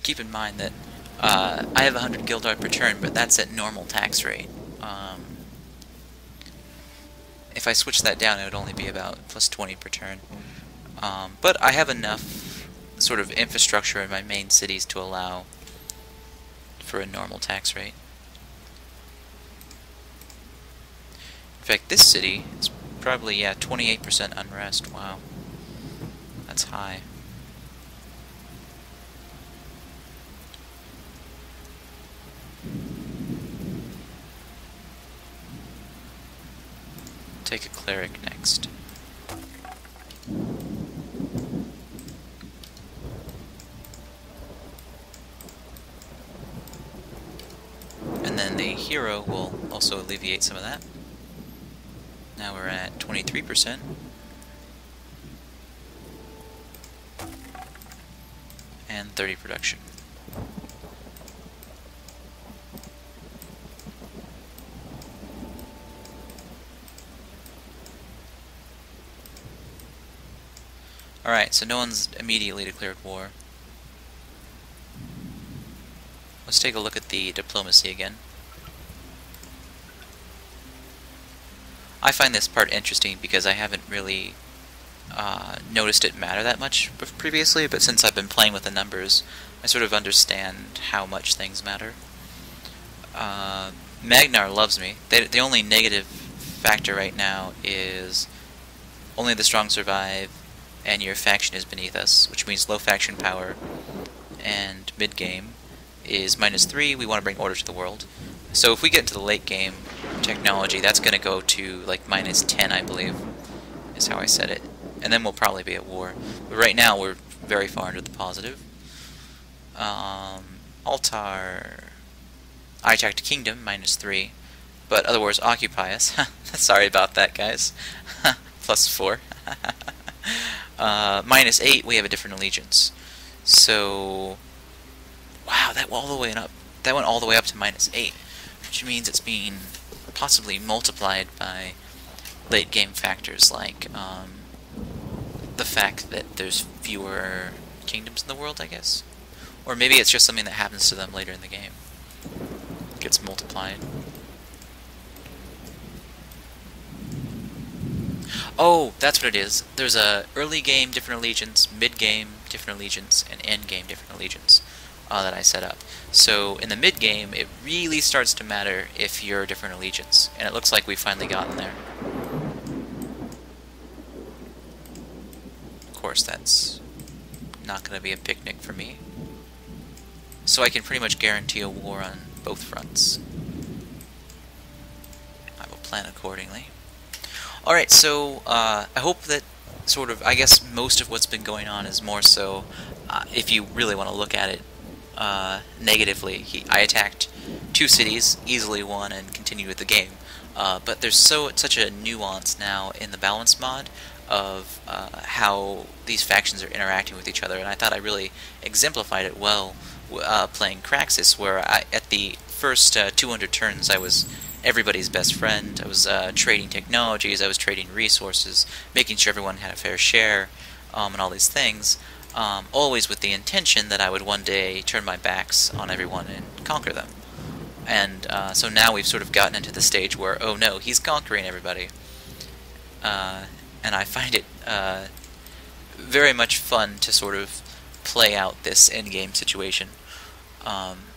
Keep in mind that I have 100 Gildar per turn, but that's at normal tax rate. If I switch that down, it would only be about +20 per turn. But I have enough sort of infrastructure in my main cities to allow for a normal tax rate. In fact, this city is probably, 28% unrest. Wow. That's high. Take a cleric next. And then the hero will also alleviate some of that. Now we're at 23%. And 30 production. Alright, so no one's immediately declared war. Let's take a look at the diplomacy again. I find this part interesting because I haven't really noticed it matter that much previously, but since I've been playing with the numbers, I sort of understand how much things matter. Magnar loves me. The only negative factor right now is only the strong survive, and your faction is beneath us, which means low faction power, and mid-game is -3. We want to bring order to the world. So if we get into the late game technology, that's going to go to like -10, I believe, is how I said it. And then we'll probably be at war. But right now we're very far into the positive. Altar... I attacked Kingdom, -3. But other wars occupy us. Sorry about that, guys. +4. -8, we have a different allegiance. So... Wow, that went all the way up. That went all the way up to -8, which means it's being possibly multiplied by late game factors like the fact that there's fewer kingdoms in the world, I guess. Or maybe it's just something that happens to them later in the game. It gets multiplied. Oh, that's what it is. There's a early game different allegiance, mid game different allegiance, and end game different allegiance that I set up. So in the mid game, it really starts to matter if you're a different allegiance, and it looks like we've finally gotten there. Of course, that's not going to be a picnic for me. So I can pretty much guarantee a war on both fronts. I will plan accordingly. Alright, so I hope that sort of, I guess most of what's been going on is more so, if you really want to look at it negatively, I attacked 2 cities, easily won, and continued with the game. But there's such a nuance now in the balance mod of how these factions are interacting with each other, and I thought I really exemplified it well playing Kraxis, where at the first 200 turns I was everybody's best friend. I was trading technologies, I was trading resources, making sure everyone had a fair share, and all these things, always with the intention that I would one day turn my backs on everyone and conquer them. And so now we've sort of gotten into the stage where, oh no, he's conquering everybody. And I find it very much fun to sort of play out this endgame situation.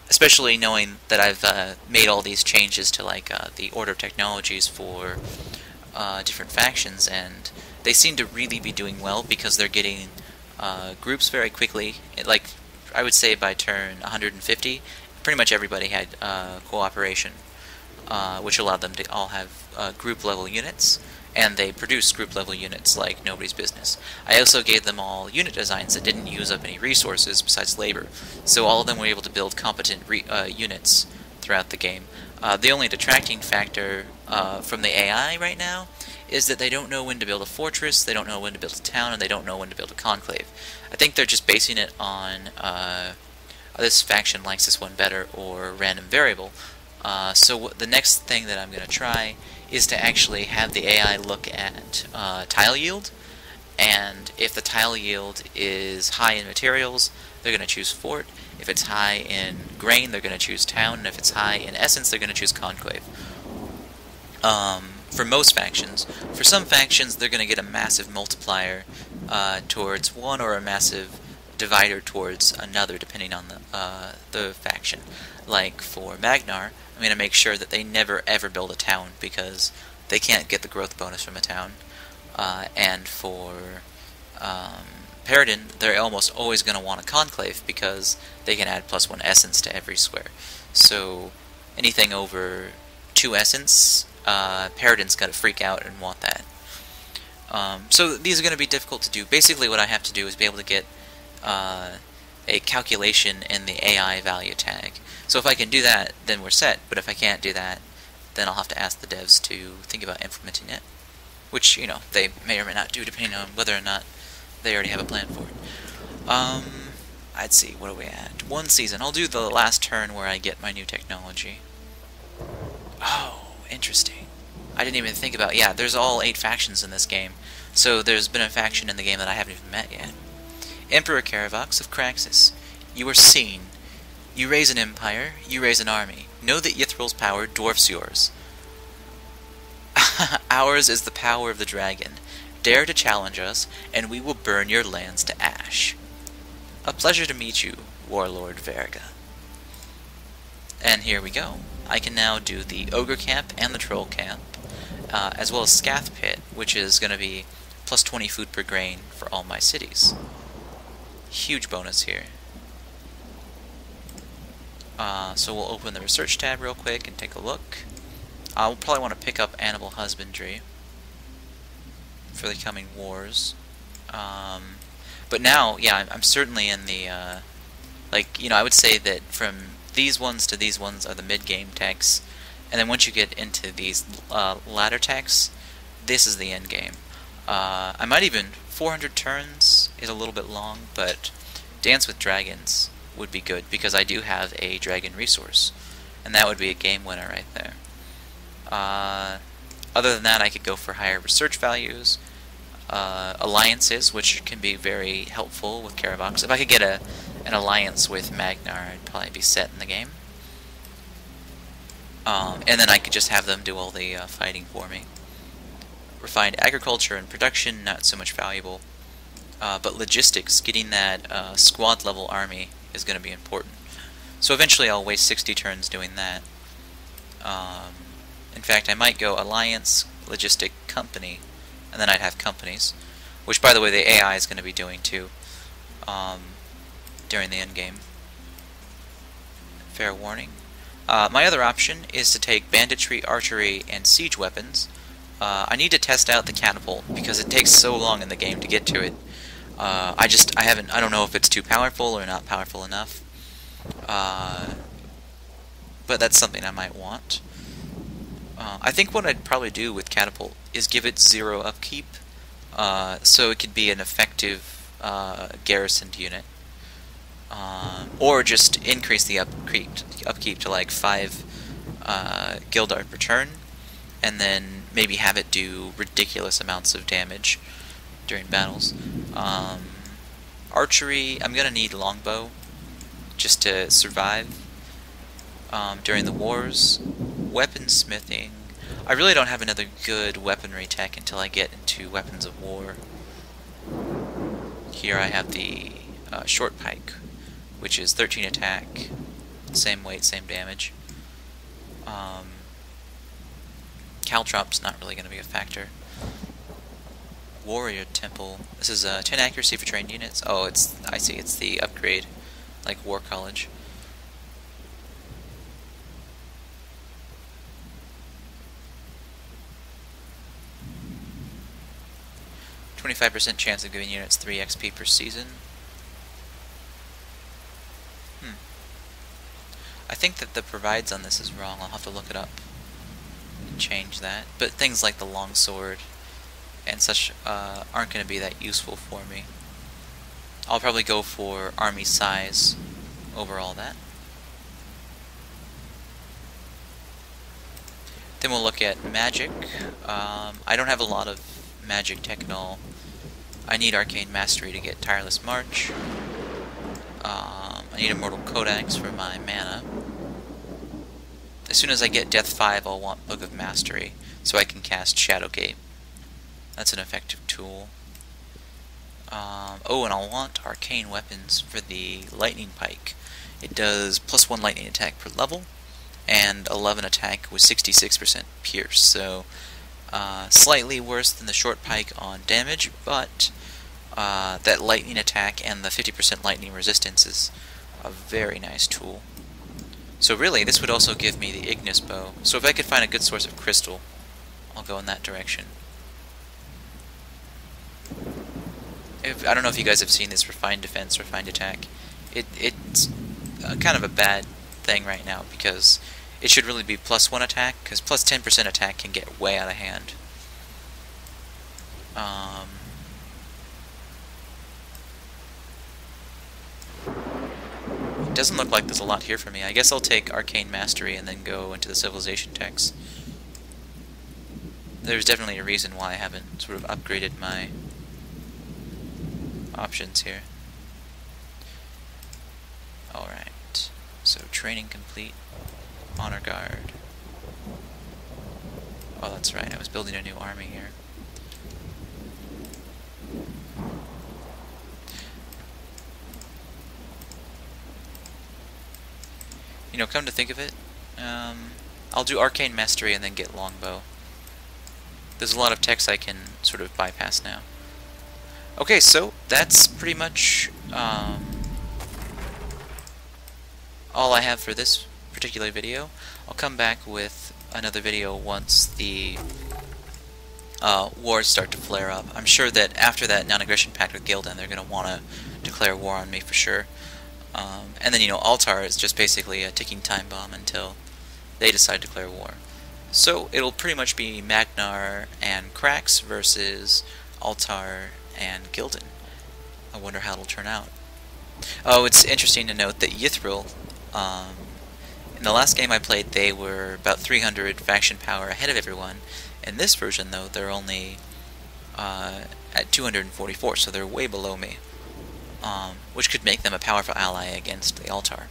Especially knowing that I've made all these changes to like the order of technologies for different factions, and they seem to really be doing well because they're getting groups very quickly. Like I would say by turn 150, pretty much everybody had cooperation, which allowed them to all have group level units, and they produced group level units like nobody's business. I also gave them all unit designs that didn't use up any resources besides labor, so all of them were able to build competent units throughout the game. The only detracting factor from the AI right now is that they don't know when to build a fortress, they don't know when to build a town, and they don't know when to build a conclave. I think they're just basing it on this faction likes this one better or random variable. So the next thing that I'm going to try is to actually have the AI look at tile yield, and if the tile yield is high in materials, they're going to choose fort. If it's high in grain, they're going to choose town, and if it's high in essence, they're going to choose conclave. For most factions. For some factions, they're going to get a massive multiplier towards one, or a massive divider towards another, depending on the faction. Like for Magnar, I'm going to make sure that they never ever build a town because they can't get the growth bonus from a town. And for Paradin, they're almost always going to want a conclave because they can add +1 essence to every square. So anything over 2 essence, Paradin's got to freak out and want that. So these are going to be difficult to do. Basically what I have to do is be able to get a calculation in the AI value tag. So if I can do that, then we're set, but if I can't do that, then I'll have to ask the devs to think about implementing it, which, you know, they may or may not do depending on whether or not they already have a plan for it. I'd see, what are we at? 1 season. I'll do the last turn where I get my new technology. Oh, interesting. I didn't even think about, yeah, there's all 8 factions in this game, so there's been a faction in the game that I haven't even met yet. Emperor Caravox of Kraxis, you are seen. You raise an empire, you raise an army. Know that Yithral's power dwarfs yours. Ours is the power of the dragon. Dare to challenge us, and we will burn your lands to ash. A pleasure to meet you, Warlord Verga. And here we go. I can now do the Ogre Camp and the Troll Camp, as well as Scath Pit, which is going to be plus 20 food per grain for all my cities. Huge bonus here. So we'll open the Research tab real quick and take a look. We'll probably want to pick up Animal Husbandry for the coming wars. But now, yeah, I'm certainly in the, like, you know, I would say that from these ones to these ones are the mid-game techs, and then once you get into these latter techs, this is the end game. I might even, 400 turns is a little bit long, but Dance with Dragons would be good, because I do have a dragon resource, and that would be a game winner right there. Other than that, I could go for higher research values, alliances, which can be very helpful with Karavox. If I could get an alliance with Magnar, I'd probably be set in the game. And then I could just have them do all the fighting for me. Refined agriculture and production, not so much valuable. But logistics, getting that squad level army is going to be important. So eventually I'll waste 60 turns doing that. In fact, I might go Alliance, Logistic, Company, and then I'd have companies. Which, by the way, the AI is going to be doing too during the end game. Fair warning. My other option is to take banditry, archery, and siege weapons. I need to test out the catapult because it takes so long in the game to get to it. I don't know if it's too powerful or not powerful enough. But that's something I might want. I think what I'd probably do with catapult is give it 0 upkeep, so it could be an effective garrisoned unit. Or just increase the upkeep to like 5 Gildart per turn, and then maybe have it do ridiculous amounts of damage during battles. Archery, I'm going to need longbow just to survive during the wars. Weaponsmithing, I really don't have another good weaponry tech until I get into weapons of war. Here I have the short pike, which is 13 attack, same weight, same damage. Caltrop's not really going to be a factor. Warrior Temple, this is 10 accuracy for trained units. Oh, I see, it's the upgrade, like War College. %chance of giving units 3 XP per season. I think that the provides on this is wrong. I'll have to look it up and change that. But things like the longsword and such aren't going to be that useful for me. I'll probably go for army size over all that. Then we'll look at magic. I don't have a lot of magic tech at all. I need Arcane Mastery to get Tireless March. I need Immortal Codex for my mana. As soon as I get Death 5, I'll want Book of Mastery, so I can cast Shadowgate. That's an effective tool. Oh, and I'll want Arcane Weapons for the Lightning Pike. It does +1 lightning attack per level, and 11 attack with 66% pierce, so slightly worse than the short pike on damage, but that lightning attack and the 50% lightning resistance is a very nice tool. So really, this would also give me the Ignis bow. So if I could find a good source of crystal, I'll go in that direction. I don't know if you guys have seen this Refined Defense, Refined Attack. It's kind of a bad thing right now, because it should really be +1 attack, because +10% attack can get way out of hand. It doesn't look like there's a lot here for me. I guess I'll take Arcane Mastery and then go into the Civilization text. There's definitely a reason why I haven't sort of upgraded my options here. Alright, so training complete. Honor Guard. Oh, that's right, I was building a new army here. You know, come to think of it, I'll do Arcane Mastery and then get Longbow. There's a lot of techs I can sort of bypass now. Okay, so that's pretty much all I have for this particular video. I'll come back with another video once the wars start to flare up. I'm sure that after that non-aggression pact with Gildan, they're going to want to declare war on me for sure. And then, Altar is just basically a ticking time bomb until they decide to declare war. So it'll pretty much be Magnar and Krax versus Altar and Gildan. I wonder how it'll turn out. Oh, it's interesting to note that Yithril, in the last game I played, they were about 300 faction power ahead of everyone. In this version, though, they're only at 244, so they're way below me, which could make them a powerful ally against the Altar.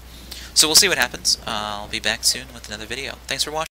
So we'll see what happens. I'll be back soon with another video. Thanks for watching.